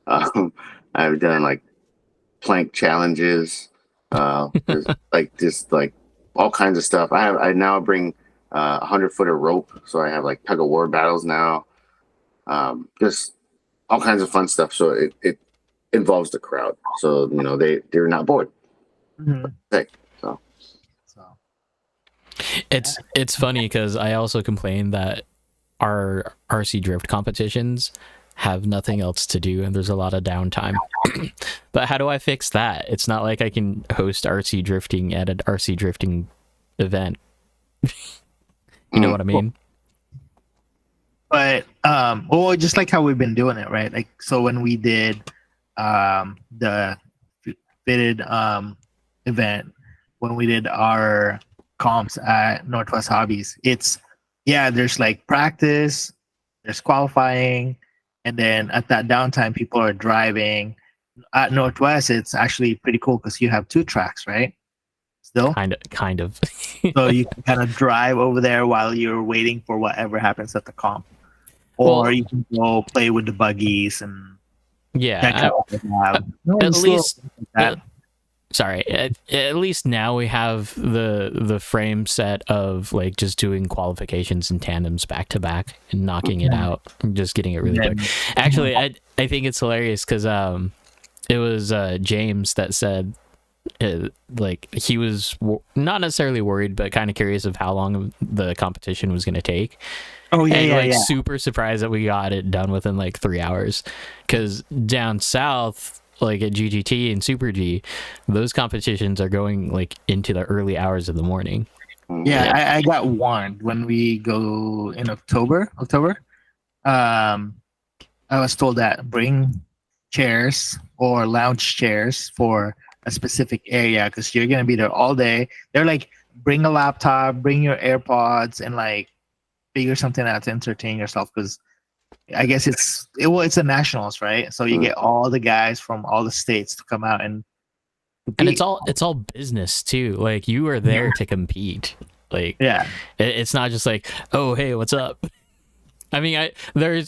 Um, I've done like plank challenges. There's like just like all kinds of stuff. I now bring 100-footer rope, so I have like tug of war battles now. Just all kinds of fun stuff. So it involves the crowd, so they're not bored. Mhm. Heck, so So It's funny because I also complain that our RC drift competitions have nothing else to do and there's a lot of downtime. But how do I fix that? It's not like I can host RC drifting at an RC drifting event. You know what I mean? but well, just like how we've been doing it, right? Like so when we did the fitted event, when we did our comps at Northwest Hobbies, there's like practice, there's qualifying, and then at that downtime people are driving. At Northwest it's actually pretty cool because you have two tracks, right? Still, Kind of. so you can kind of drive over there while you're waiting for whatever happens at the comp, or Well, you can go play with the buggies and check yeah. out what they have. No, At it's still least like that. sorry, at least now we have the frame set of like just doing qualifications and tandems back to back and knocking it out and just getting it really quick. Actually, I think it's hilarious because it was James that said like he was not necessarily worried but kind of curious of how long the competition was going to take. Oh yeah, And yeah, like yeah. super surprised that we got it done within like 3 hours, because down south like at GGT and Super G, those competitions are going like into the early hours of the morning. Yeah, I got warned when we go in October. I was told that bring chairs or lounge chairs for a specific area because you're gonna be there all day. They're like, bring a laptop, bring your AirPods, and like figure something out to entertain yourself because I guess it's a nationals, right? So you get all the guys from all the states to come out and compete. And it's all business too. Like you are there to compete. Like it's not just like, oh hey, what's up? I mean,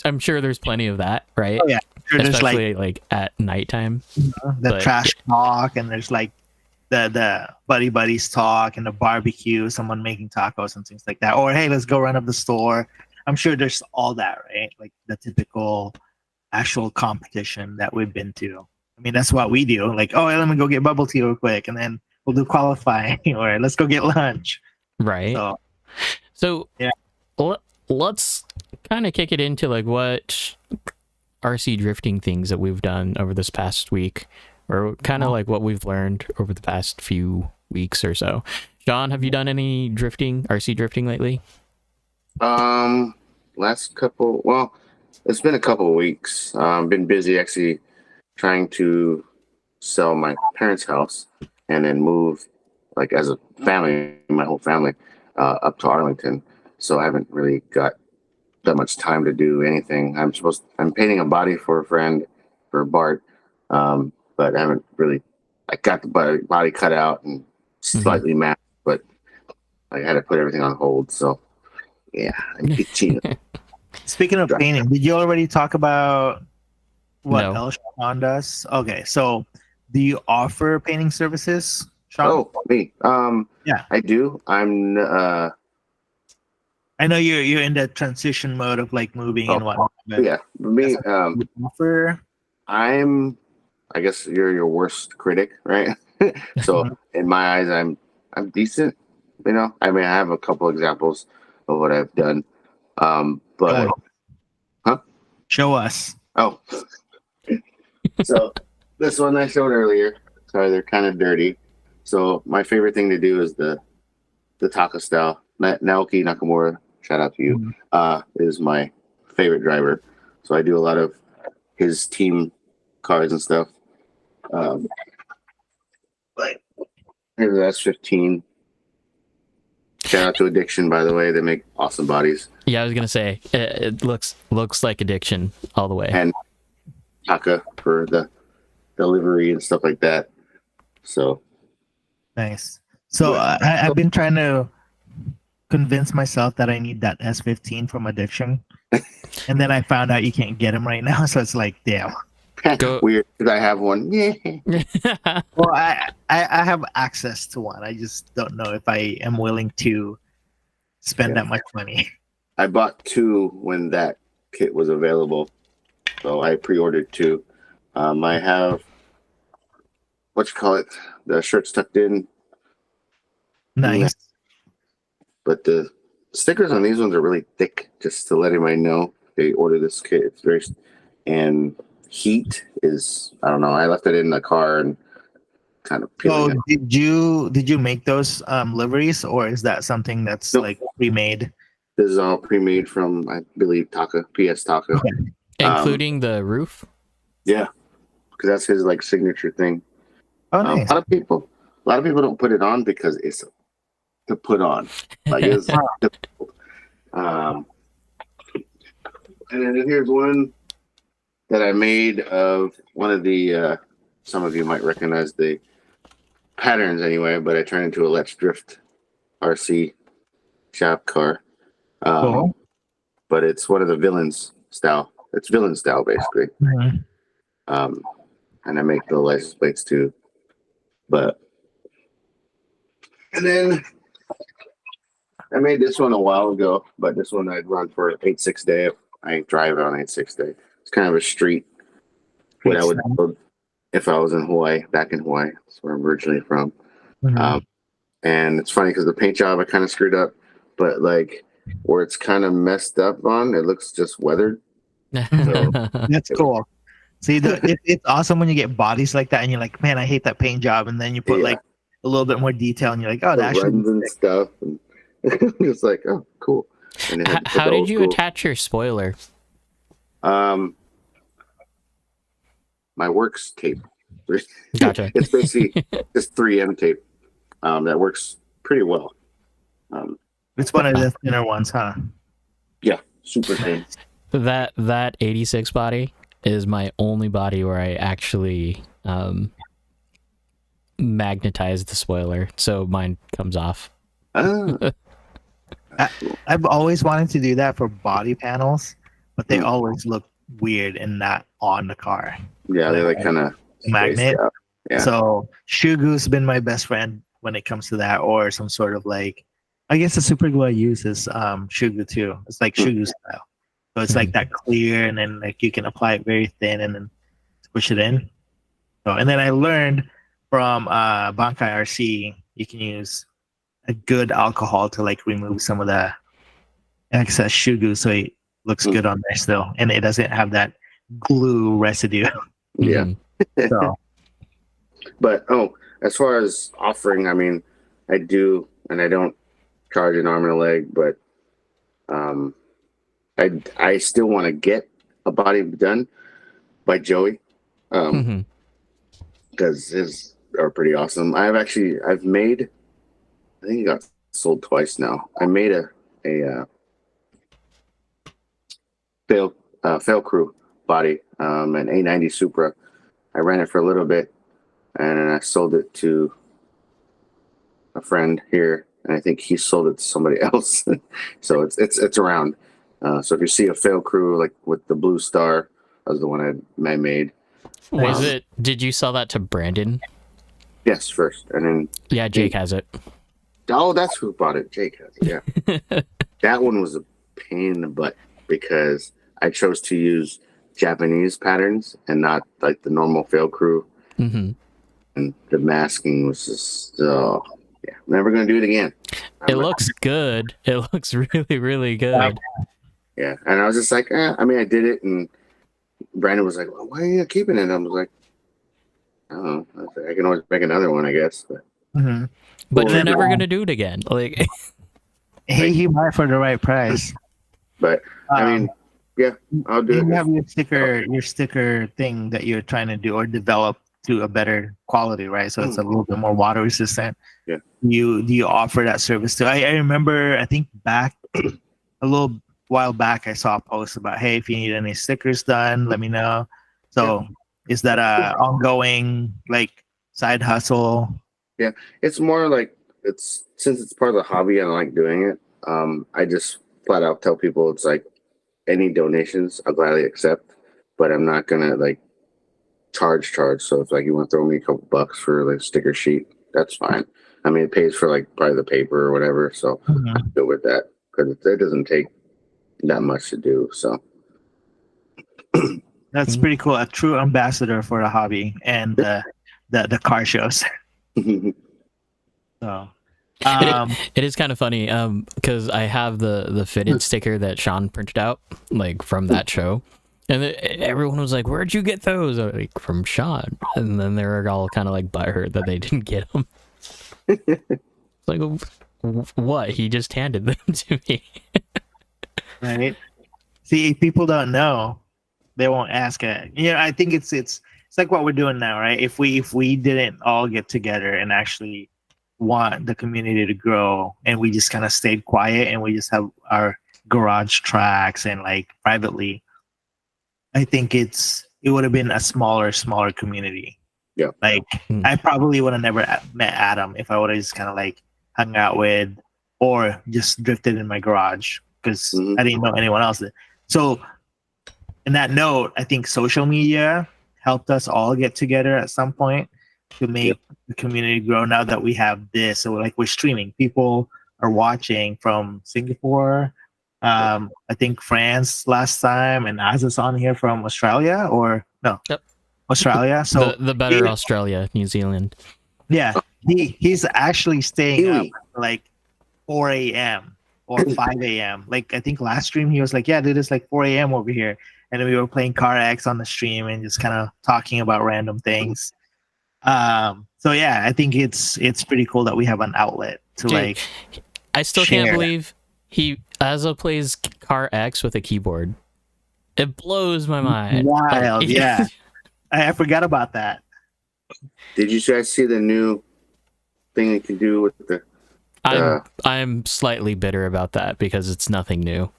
I'm sure there's plenty of that, right? Oh yeah, sure, especially like at nighttime. The trash talk, and there's like the buddies talk and the barbecue, someone making tacos and things like that. Or hey, let's go run up the store. I'm sure there's all that, right? Like the typical actual competition that we've been to. I mean, that's what we do. Like, oh, let me go get bubble tea real quick, and then we'll do qualifying, or let's go get lunch. Right. So yeah, let's kind of kick it into like what RC drifting things that we've done over this past week, or kind of like what we've learned over the past few weeks or so. Shonn, have you done any RC drifting lately? It's been a couple of weeks. Been busy actually trying to sell my parents' house and then move, like as a family, my whole family, up to Arlington. So I haven't really got that much time to do anything. I'm painting a body for a friend, for Bart, but I haven't really. I got the body cut out and slightly masked, but I had to put everything on hold. So yeah, I'm itching. Speaking of painting, did you already talk about what else Shonn does? Okay, so do you offer painting services, Shonn? Oh, me. Yeah, I do. I know you're in the transition mode of like moving and whatnot. Yeah, me. Offer. I guess you're your worst critic, right? So in my eyes, I'm decent. I mean, I have a couple examples of what I've done. But show us. Oh, so this one I showed earlier. Sorry, they're kind of dirty. So my favorite thing to do is the Taka style. Naoki Nakamura, shout out to you, is my favorite driver. So I do a lot of his team cars and stuff. Like here's the S15. Shout out to Addiction, by the way. They make awesome bodies. Yeah, I was gonna say it looks like Addiction all the way. And Taka for the delivery and stuff like that. So Nice. So I've been trying to convince myself that I need that S15 from Addiction, and then I found out you can't get them right now. So it's like, damn. Weird. Did I have one? Yeah. Well, I have access to one. I just don't know if I am willing to spend that much money. I bought 2 when that kit was available, so I pre-ordered 2. I have the shirts tucked in. Nice. But the stickers on these ones are really thick. Just to let anybody know, they order this kit. It's very and heat is, I don't know. I left it in the car and kind of peeling So did you make those liveries, or is that something that's like pre-made? This is all pre-made from, I believe, PS Taka. Okay. Including the roof? Yeah, because that's his like signature thing. Oh, nice. A lot of people don't put it on because it's to put on. Like it's difficult. And then here's one that I made of one of the some of you might recognize the patterns anyway, but I turned into a Let's Drift RC shop car. Cool. But it's one of the villains style. It's villain style basically. Mhm. And I make the license plates too. And then I made this one a while ago, but this one I'd run for 8.6 day. I drive it on 8.6 day. It's kind of a street. What I would build if I was in Hawaii, back in Hawaii. That's where I'm originally from. Mhm. And it's funny because the paint job I kind of screwed up, but like where it's kind of messed up on, it looks just weathered. So, That's cool. See, it's awesome when you get bodies like that, and you're like, man, I hate that paint job, and then you put like a little bit more detail, and you're like, oh, the that runs and stuff, and it's like, oh, cool. And How did you attach your spoiler? My works tape. Gotcha. It's basically just 3M tape. That works pretty well. it's one of the thinner ones, huh? Yeah, super thin. That 86 body is my only body where I actually magnetize the spoiler, so mine comes off. I've always wanted to do that for body panels, but they always look weird and not on the car. Yeah, they like kind of magnet. Yeah. So Shugu's been my best friend when it comes to that, or some sort of like, I guess the super glue I use is Shugu too. It's like Shugu style. So it's like that clear, and then like you can apply it very thin and then push it in. So, and then I learned from Bankai RC, you can use a good alcohol to like remove some of the excess Shugu, so it looks good on there still, and it doesn't have that glue residue. Yeah. So, but as far as offering, I mean, I do, and I don't charge an arm and a leg, but I still want to get a body done by Joey, because his are pretty awesome. I've made, I think it got sold twice now. I made a fail crew body, an A90 Supra. I ran it for a little bit, and then I sold it to a friend here, and I think he sold it to somebody else. So it's around. So if you see a fail crew like with the blue star, that was the one I made. Did you sell that to Brandon? Yes, first, and then yeah, Jake has it. Oh, that's who bought it. Jake has it. Yeah. That one was a pain in the butt because I chose to use Japanese patterns and not like the normal fail crew. And the masking was just, never going to do it again. It looks good. It looks really, really good. Yeah. And I was just like, I mean, I did it. And Brandon was like, well, why are you keeping it? I was like, I don't know. I can always make another one, I guess. But Mhm. but Well, you're never yeah. gonna do it again. Like, He might for the right price. but I mean, yeah, I'll do You it. have your sticker thing that you're trying to do or develop to a better quality, right? So it's a little bit more water resistant. Yeah. Do you offer that service too? I remember, I think back a little while back, I saw a post about, hey, if you need any stickers done, let me know. So is that a ongoing like side hustle? Yeah, it's more like it's since it's part of the hobby and I like doing it. I just flat out tell people it's like any donations I'll gladly accept, but I'm not gonna like charge. So if like you want to throw me a couple bucks for like a sticker sheet, that's fine. I mean, it pays for like probably the paper or whatever, so I'm good with that because it doesn't take that much to do. So That's pretty cool. A true ambassador for the hobby and the car shows. So, it is kind of funny because I have the fitted sticker that Shonn printed out like from that show, and everyone was like, "Where'd you get those?" I was like, "From Shonn," and then they were all kind of like butthurt that they didn't get them. Like, what? He just handed them to me. right. See, if people don't know, they won't ask it. Yeah, I think it's like what we're doing now, right? If we didn't all get together and actually want the community to grow, and we just kind of stayed quiet and we just have our garage tracks and like privately, I think it would have been a smaller community. Yeah. Like I probably would have never met Adam if I would have just kind of like hung out with or just drifted in my garage because I didn't know anyone else. So, in that note, I think social media helped us all get together at some point to make the community grow. Now that we have this, so like we're streaming, people are watching from Singapore. I think France last time, and Az's on here from Australia or no, Australia. So the better Australia, New Zealand. Yeah, he's actually staying up like 4 a.m. or 5 a.m. Like I think last stream he was like, "Yeah, dude, it's like 4 a.m. over here," and then we were playing Car X on the stream and just kind of talking about random things. So yeah, I think it's pretty cool that we have an outlet to like. I still share. can't believe Azo plays Car X with a keyboard. It blows my mind. Wild, yeah. I forgot about that. Did you guys see the new thing you can do with the? I'm slightly bitter about that because it's nothing new.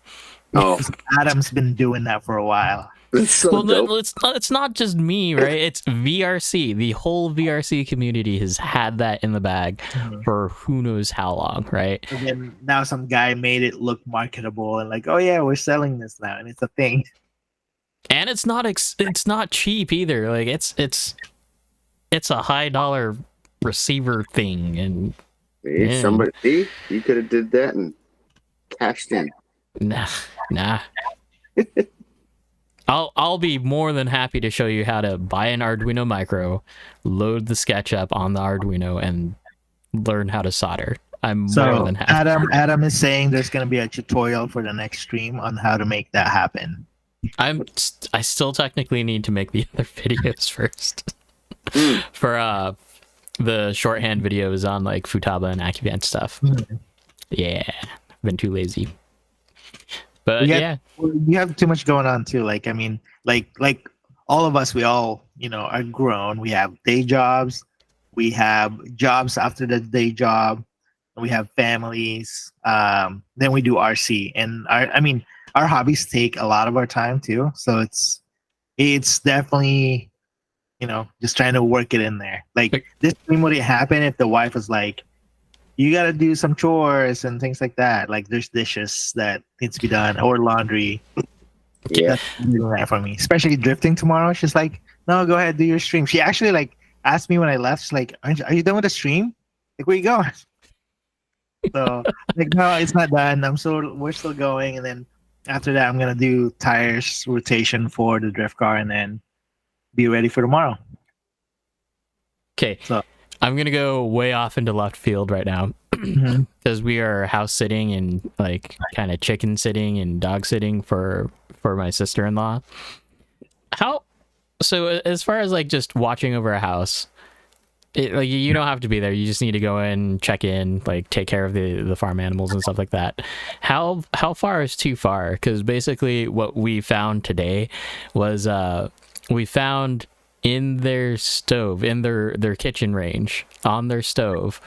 Oh, Adam's been doing that for a while. it's so dope. It's not just me, right? It's VRC. The whole VRC community has had that in the bag for who knows how long, right? And then now some guy made it look marketable and like, oh yeah, we're selling this now, and it's a thing. And it's not cheap either. Like it's a high dollar receiver thing, and Hey, somebody, you could have did that and cashed in. nah. I'll be more than happy to show you how to buy an Arduino Micro, load the SketchUp on the Arduino, and learn how to solder. I'm more than happy. Adam is saying there's going to be a tutorial for the next stream on how to make that happen. I still technically need to make the other videos first. For the shorthand videos on like Futaba and Accuvant stuff. Yeah, I've been too lazy. But you have too much going on too. Like I mean, like all of us, we all are grown. We have day jobs, we have jobs after the day job, and we have families. Then we do RC, and our hobbies take a lot of our time too. So it's definitely just trying to work it in there. Like this stream wouldn't happen if the wife was like, you got to do some chores and things like that. Like there's dishes that needs to be done or laundry. Yeah. That's doing that for me, especially drifting tomorrow. She's like, no, go ahead, do your stream. She actually like asked me when I left. She's like, are you done with the stream? Like, where you going? So like, no, it's not done. We're still going. And then after that, I'm going to do tires rotation for the drift car and then be ready for tomorrow. Okay. So I'm going to go way off into left field right now because we are house sitting and like kind of chicken sitting and dog sitting for my sister-in-law. So as far as like just watching over a house, Like you don't have to be there. You just need to go in, check in, like take care of the farm animals and stuff like that. How far is too far? Because basically what we found today was we found in their stove, in their kitchen range, on their stove,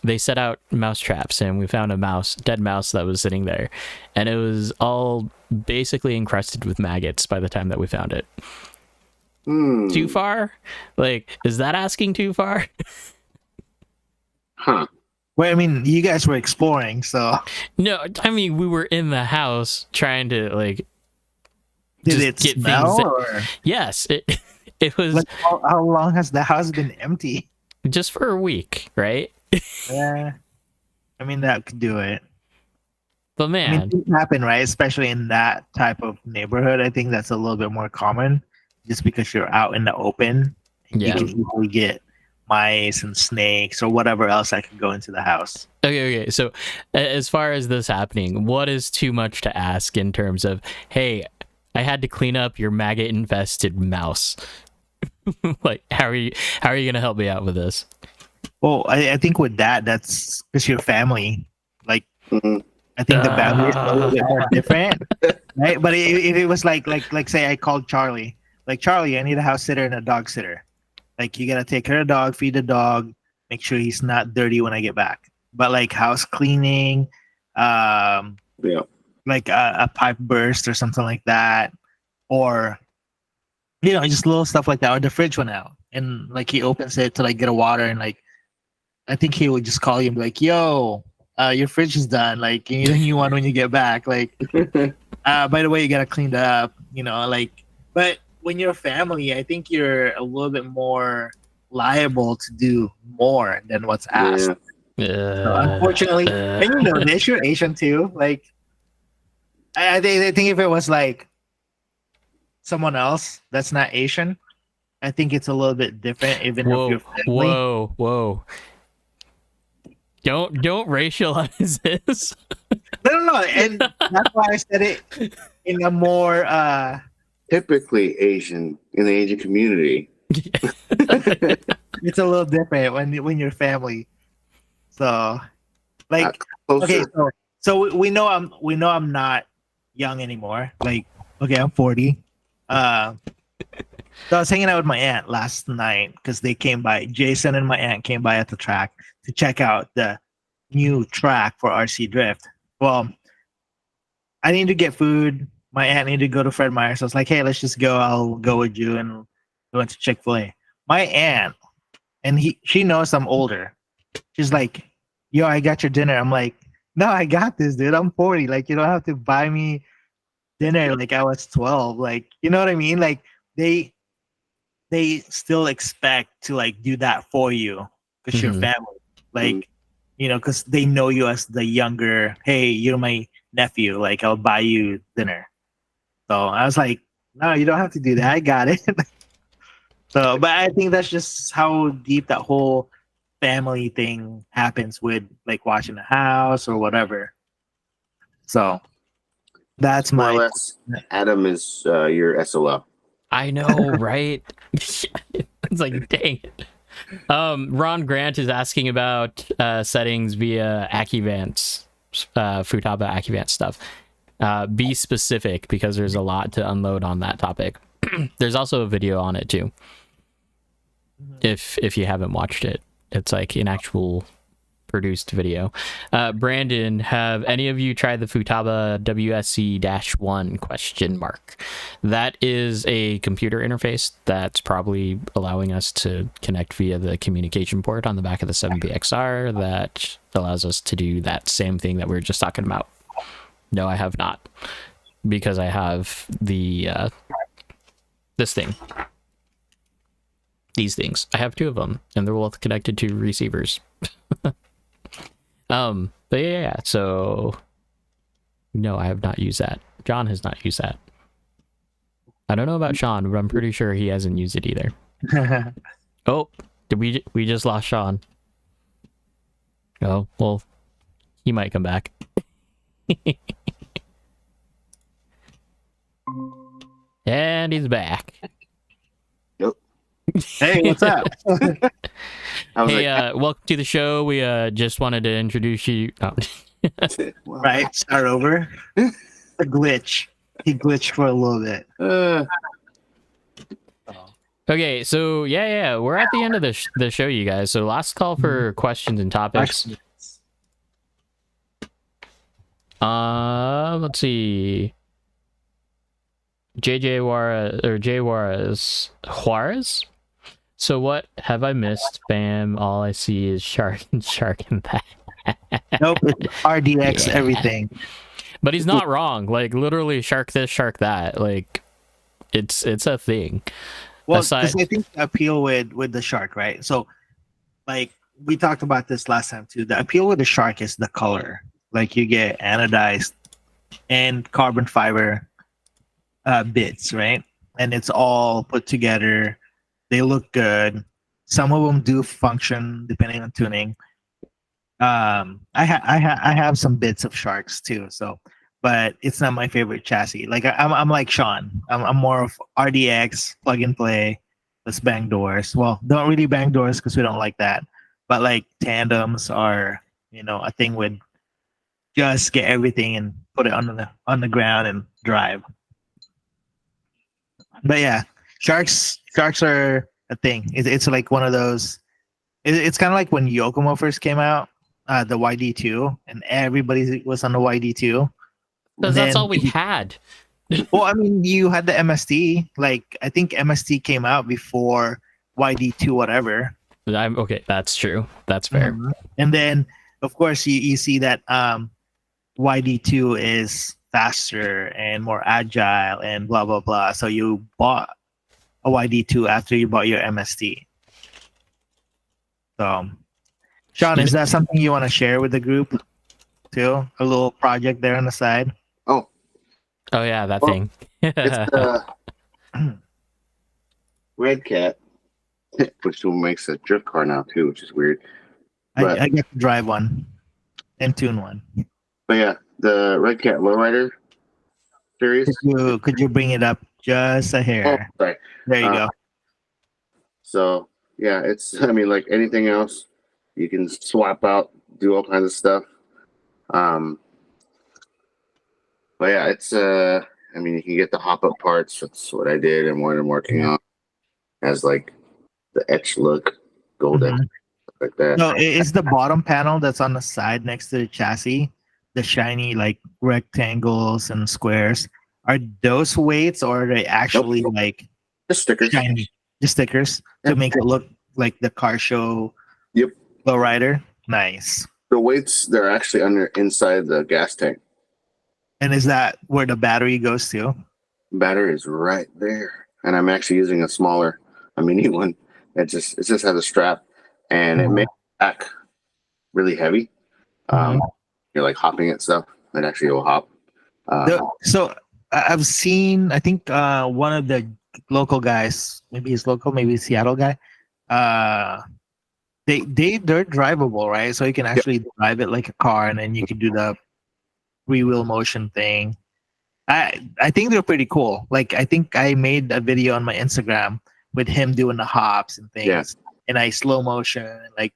they set out mouse traps, and we found a dead mouse that was sitting there, and it was all basically encrusted with maggots by the time that we found it. Too far? Like, is that asking too far? Huh. Well, I mean, you guys were exploring, so No, I mean, we were in the house trying to like did just it get smell? things. Or Yes, it was like, how long has the house been empty? just for a week, right? Yeah, I mean that could do it. But I man, mean, things happen, right? Especially in that type of neighborhood. I think that's a little bit more common, just because you're out in the open. And Yeah. You can easily get mice and snakes or whatever else that could go into the house. okay. So, as far as this happening, what is too much to ask in terms of, hey, I had to clean up your maggot-infested mouse? Like, how are you gonna help me out with this? Well, I think with that's because your family. Like, Mhm. I think the boundary is a little bit more different, right? But if it was like say I called Charlie, like Charlie, I need a house sitter and a dog sitter. Like you gotta take care of the dog, feed the dog, make sure he's not dirty when I get back. But like house cleaning, Yeah. like a pipe burst or something like that, or just little stuff like that. Or the fridge went out, and like he opens it to like get a water, and like I think he would just call you and be like, "Yo, your fridge is done. Like, can you do you want when you get back? Like, by the way, you gotta clean that up. Like, but when you're a family, I think you're a little bit more liable to do more than what's asked. Yeah. So unfortunately, and this, you're Asian too. Like, I think if it was like someone else that's not Asian, I think it's a little bit different. Even if you're family. Whoa! Don't racialize this. No, and that's why I said it in a more Typically Asian in the Asian community. it's a little different when you're family. So, like, Closer. okay, so we know I'm not young anymore. Like, okay, I'm 40. So I was hanging out with my aunt last night because they came by. Jason and my aunt came by at the track to check out the new track for RC Drift. Well, I need to get food. My aunt needed to go to Fred Meyer. So I was like, hey, let's just go. I'll go with you. And we went to Chick-fil-A. My aunt, and she knows I'm older. She's like, yo, I got your dinner. I'm like, no, I got this, dude. I'm 40. Like, you don't have to buy me dinner like I was 12. Like, you know what I mean? Like, they still expect to like do that for you because you're family. Like, because they know you as the younger, hey, you're my nephew. Like, I'll buy you dinner. So I was like, no, you don't have to do that. I got it. So, but I think that's just how deep that whole family thing happens with like watching the house or whatever. So that's More or my less, Adam is your SOL. I know, right? It's like, dang it. Ron Grant is asking about settings via Accuvant, Futaba Accuvant stuff. Be specific because there's a lot to unload on that topic. There's also a video on it too. If you haven't watched it, it's like an actual produced video. Brandon, have any of you tried the Futaba WSC-1 question mark? That is a computer interface that's probably allowing us to connect via the communication port on the back of the 7BXR that allows us to do that same thing that we were just talking about. No, I have not, because I have the this thing. These things. I have two of them, and they're both connected to receivers. But yeah, so no, I have not used that. John has not used that. I don't know about Shonn, but I'm pretty sure he hasn't used it either. Oh, did we just lost Shonn? Oh, well, he might come back. And he's back. Yep. Hey, what's up? I was Hey, like, welcome to the show. We just wanted to introduce you. Oh. well, Right, start over. A glitch. He glitched for a little bit. Okay, so yeah, we're at the end of the show, you guys. So last call for questions and topics. Let's see. JJ Juarez or J Juarez. So what have I missed? Bam! All I see is shark and that. Nope, it's RDX Yeah. everything. But he's not wrong. Like literally, shark this, shark that. Like it's a thing. Well, Aside- because I think the appeal with the shark, right? So, like we talked about this last time too. The appeal with the shark is the color. Like you get anodized and carbon fiber bits, right? And it's all put together. They look good. Some of them do function depending on tuning. I have some bits of sharks too, so but it's not my favorite chassis. Like I'm like Shonn. I'm more of RDX plug and play. Let's bang doors. Well, don't really bang doors because we don't like that. But like tandems are a thing with just get everything and put it on the ground and drive. But yeah, sharks are a thing. It's like one of those. It's kind of like when Yokomo first came out, the YD2, and everybody was on the YD2. Because that's all we had. Well, I mean, you had the MST. Like, I think MST came out before YD2, whatever. Okay, that's true. That's fair. Mhm. And then, of course, you see that YD2 is faster and more agile and blah, blah, blah. So you bought a YD2 after you bought your MST. So, Shonn, is that something you want to share with the group too? A little project there on the side? oh, Oh yeah, that Well, thing. it's Red Cat, which makes a drift car now too, which is weird. But I get to drive one and tune one. but yeah, the Red Cat Lowrider series. Could you bring it up just a Oh, hair? sorry. There you go. So yeah, it's I mean like anything else, you can swap out, do all kinds of stuff. But yeah, it's I mean you can get the hop up parts. That's what I did and what I'm working on. Has like the etch look, gold etch, Mhm. stuff like that. No, it's the bottom panel that's on the side next to the chassis. The shiny like rectangles and squares. Are those weights or are they actually like Just stickers. shiny? Just stickers to make it look like the car show Yep. lowrider. Nice. The weights they're actually under inside the gas tank. And is that where the battery goes to? Battery is right there, and I'm actually using a mini one. It just has a strap, and it makes it back really heavy. You're like hopping at stuff. It actually will hop. So I've seen, I think one of the local guys, maybe he's local, maybe he's Seattle guy. They're drivable, right? So you can actually drive it like a car, and then you can do the three-wheel motion thing. I think they're pretty cool. Like I think I made a video on my Instagram with him doing the hops and things, and I slow motion like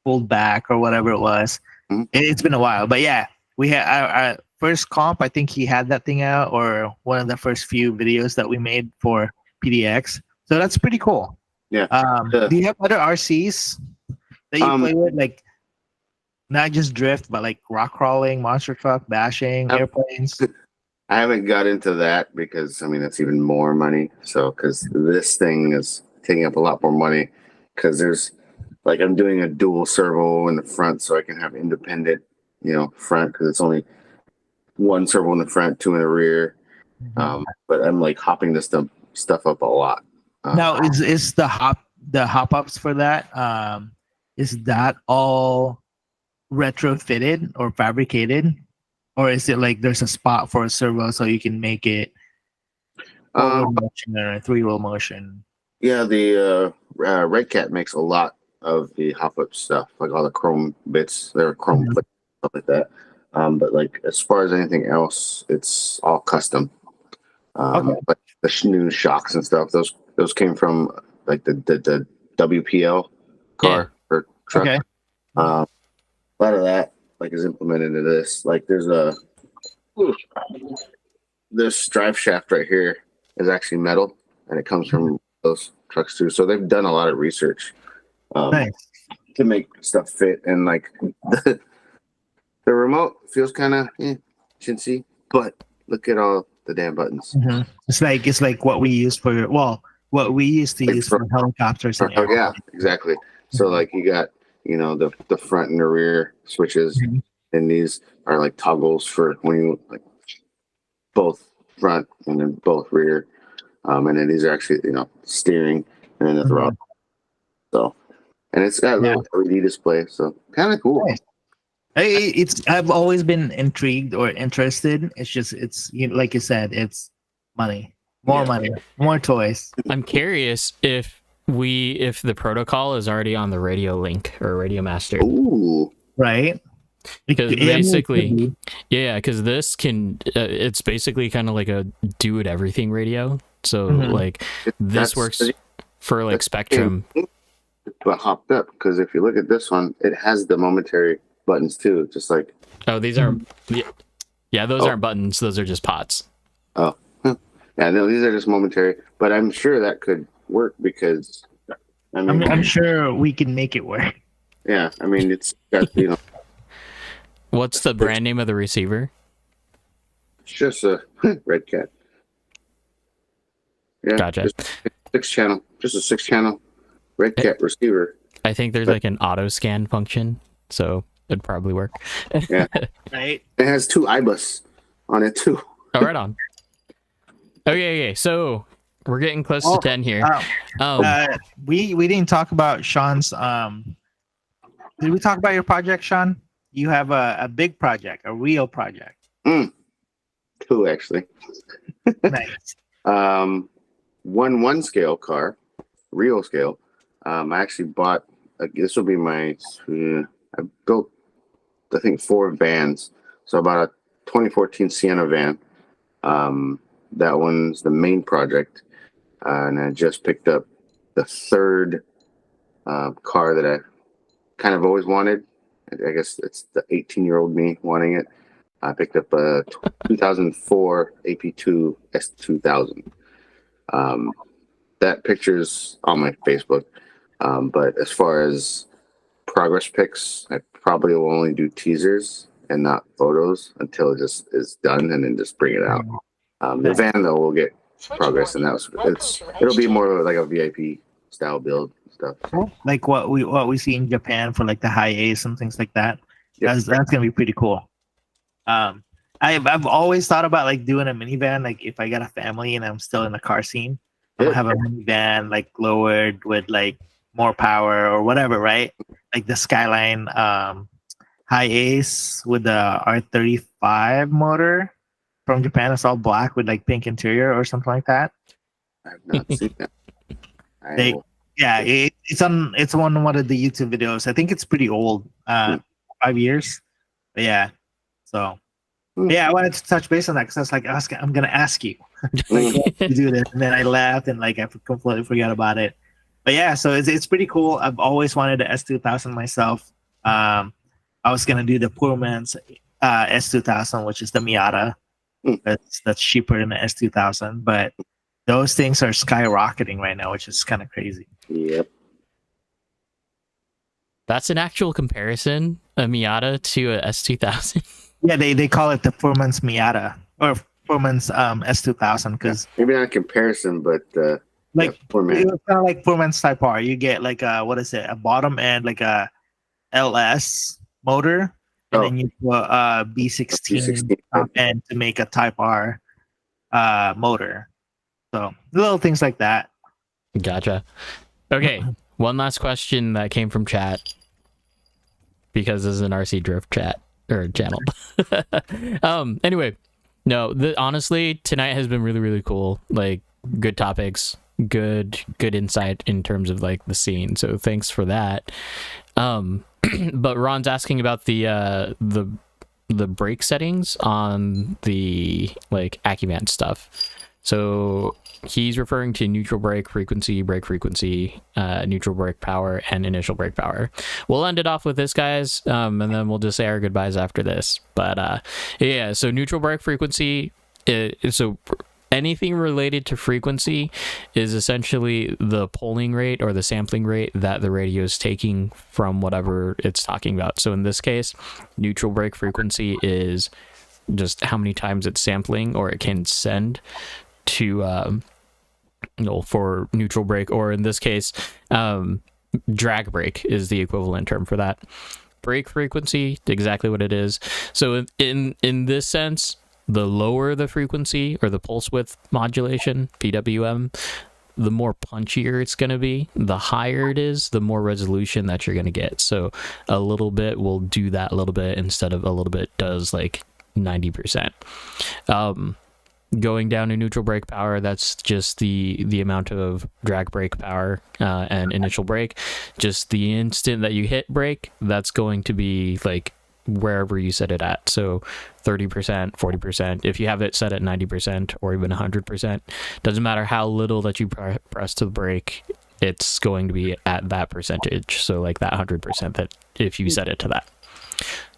pulled back or whatever it was. Mhm. It's been a while, but yeah, we had our first comp. I think he had that thing out, or one of the first few videos that we made for PDX. So that's pretty cool. Yeah. Do you have other RCs that you play with, like not just drift, but like rock crawling, monster truck, bashing, airplanes? I haven't got into that because I mean that's even more money. So because this thing is taking up a lot more money because there's like I'm doing a dual servo in the front so I can have independent, front because it's only one servo in the front, two in the rear. But I'm like hopping this stuff up a lot. Now is the hop ups for that? Is that all retrofitted or fabricated? Or is it like there's a spot for a servo so you can make it four-wheel motion or a three-wheel motion? Yeah, the Red Cat makes a lot of the hop up stuff, like all the chrome bits. They're chrome plates, stuff like that. But like as far as anything else, it's all custom. Like the new shocks and stuff. Those came from like the WPL car or truck. Okay. A lot of that like is implemented into this. Like there's this drive shaft right here is actually metal, and it comes from those trucks too. So they've done a lot of research Nice. to make stuff fit, and like the remote feels kind of chintzy, but look at all the damn buttons. Mhm. It's like what we use for what we used to Like use for helicopters and Oh yeah, airplanes. exactly. So like you got the front and the rear switches, Mhm. and these are like toggles for when you like both front and then both rear, and then these are actually steering and then the throttle. So and it's got a little LED display, so kind of cool. Nice. I've always been intrigued or interested. It's just like you said, it's money, more money, more toys. I'm curious if the protocol is already on the Radio Link or Radio Master. Ooh, Right. Because basically, because this can, it's basically kind of like a do it everything radio. So like this works for like Spectrum. But hopped up because if you look at this one, it has the momentary buttons too, just like. Oh, these aren't. Yeah, those aren't buttons. Those are just pots. Oh, yeah, no, these are just momentary. But I'm sure that could work because, I mean, I'm sure we can make it work. Yeah, I mean, it's got What's the brand name of the receiver? It's just a Red Cat. Yeah, Gotcha. just a 6-channel Red Cat receiver. I think there's like an auto scan function, so it'd probably work. Yeah, Right. it has 2 iBus on it too. Oh, right on. Okay, so we're getting close to 10 here. We didn't talk about Shonn's. Did we talk about your project, Shonn? You have a big project, a real project. 2 actually. Nice. 1 scale car, real scale. I actually bought. This will be my. I built, I think, 4 vans. So I bought a 2014 Sienna van. That one's the main project, and I just picked up the 3rd car that I kind of always wanted. I guess it's the 18-year-old me wanting it. I picked up a 2004 AP2 S2000. That picture's on my Facebook. But as far as progress pics, I probably will only do teasers and not photos until it just is done, and then just bring it out. The van though will get progress, and it'll be more like a VIP style build stuff. Like what we see in Japan for like the high A's and things like that. Yep. That's gonna be pretty cool. I've always thought about like doing a minivan. Like if I got a family and I'm still in the car scene, I'll have a minivan like lowered with like more power or whatever, right? Like the Skyline high Ace with the R35 motor from Japan. It's all black with like pink interior or something like that. I've not seen that. It's on one of the YouTube videos. I think it's pretty old, 5 years. But yeah, so yeah, I wanted to touch base on that because I was like, I'm gonna ask you like, to do this, and then I laughed and like I completely forgot about it. But yeah, so it's pretty cool. I've always wanted the S2000 myself. I was gonna do the poor man's S2000, which is the Miata. That's cheaper than the S2000, but those things are skyrocketing right now, which is kind of crazy. Yep. That's an actual comparison, a Miata to a S2000. Yeah, they call it the poor man's Miata or poor man's S2000 because maybe not a comparison, but like poor man. It's kind of like poor man's Type R. You get like a bottom end like a LS motor, and then you put a B16 top end to make a Type R motor. So little things like that. Gotcha. Okay, one last question that came from chat because this is an RC Drift chat or channel. Anyway, no, honestly, tonight has been really, really cool. Like, good topics, good insight in terms of like the scene. So thanks for that. But Ron's asking about the brake settings on the like Acuvan stuff. So he's referring to neutral brake frequency, neutral brake power, and initial brake power. We'll end it off with this, guys, and then we'll just say our goodbyes after this. But yeah, so neutral brake frequency, so anything related to frequency is essentially the polling rate or the sampling rate that the radio is taking from whatever it's talking about. So in this case, neutral brake frequency is just how many times it's sampling or it can send to for neutral brake, or in this case drag brake is the equivalent term for that. Brake frequency, exactly what it is. So in this sense, the lower the frequency or the pulse width modulation, PWM, the more punchier it's going to be. The higher it is, the more resolution that you're going to get. So a little bit will do that a little bit instead of a little bit does like 90%. Going down to neutral brake power, that's just the amount of drag brake power and initial brake. Just the instant that you hit brake, that's going to be like wherever you set it at. So 30%, 40%. If you have it set at 90% or even 100%, doesn't matter how little that you press to the brake, it's going to be at that percentage. So like that 100% that if you set it to that.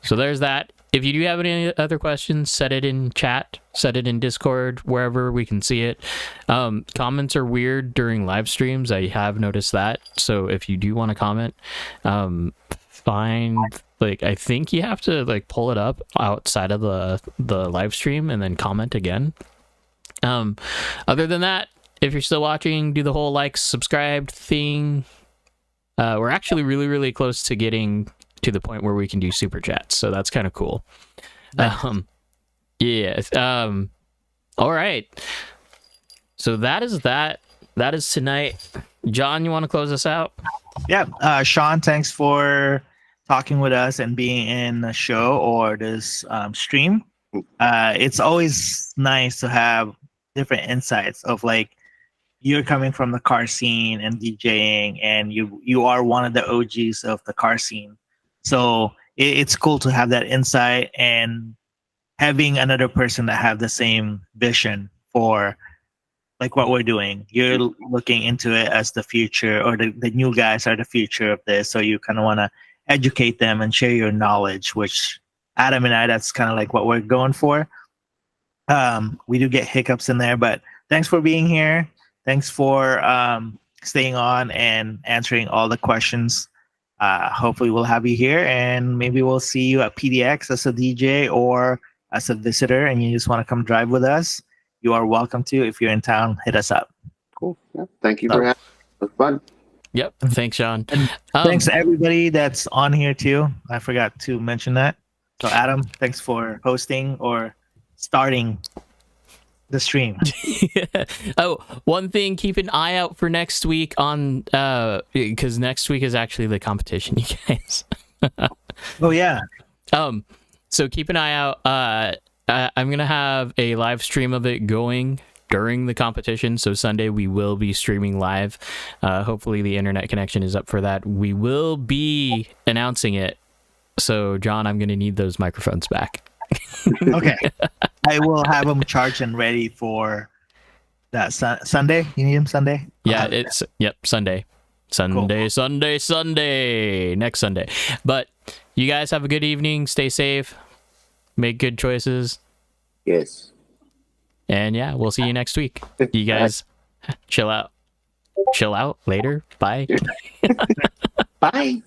So there's that. If you do have any other questions, set it in chat, set it in Discord, wherever we can see it. Comments are weird during live streams. I have noticed that. So if you do want to comment, I think you have to like pull it up outside of the live stream and then comment again. Other than that, if you're still watching, do the whole like, subscribe thing. We're actually really, really close to getting to the point where we can do super chats, so that's kind of cool. Nice. Yeah. All right. So that is tonight. John, you want to close us out? Yeah. Shonn, thanks for talking with us and being in the show or this stream. It's always nice to have different insights of like you're coming from the car scene and DJing, and you are one of the OGs of the car scene. So it's cool to have that insight and having another person that have the same vision for like what we're doing. You're looking into it as the future, or the new guys are the future of this. So you kind of want to educate them and share your knowledge, which Adam and I, that's kind of like what we're going for. We do get hiccups in there, but thanks for being here. Thanks for staying on and answering all the questions. Hopefully we'll have you here, and maybe we'll see you at PDX as a DJ or as a visitor, and you just want to come drive with us. You are welcome to. If you're in town, hit us up. Cool. Yeah. Thank you for having us. It was fun. Yep. Thanks, Shonn. And thanks to everybody that's on here too. I forgot to mention that. So Adam, thanks for hosting or starting the stream. Oh, one thing, keep an eye out for next week on because next week is actually the competition, you guys. Oh yeah. So keep an eye out. I'm gonna have a live stream of it going during the competition. So Sunday we will be streaming live. Hopefully the internet connection is up for that. We will be announcing it. So John, I'm gonna need those microphones back. Okay. I will have them charged and ready for that Sunday. You need them Sunday? Yeah, Sunday. Cool. Sunday. Next Sunday. But you guys have a good evening. Stay safe. Make good choices. Yes. And yeah, we'll see you next week. You guys chill out. Chill out later. Bye. Bye.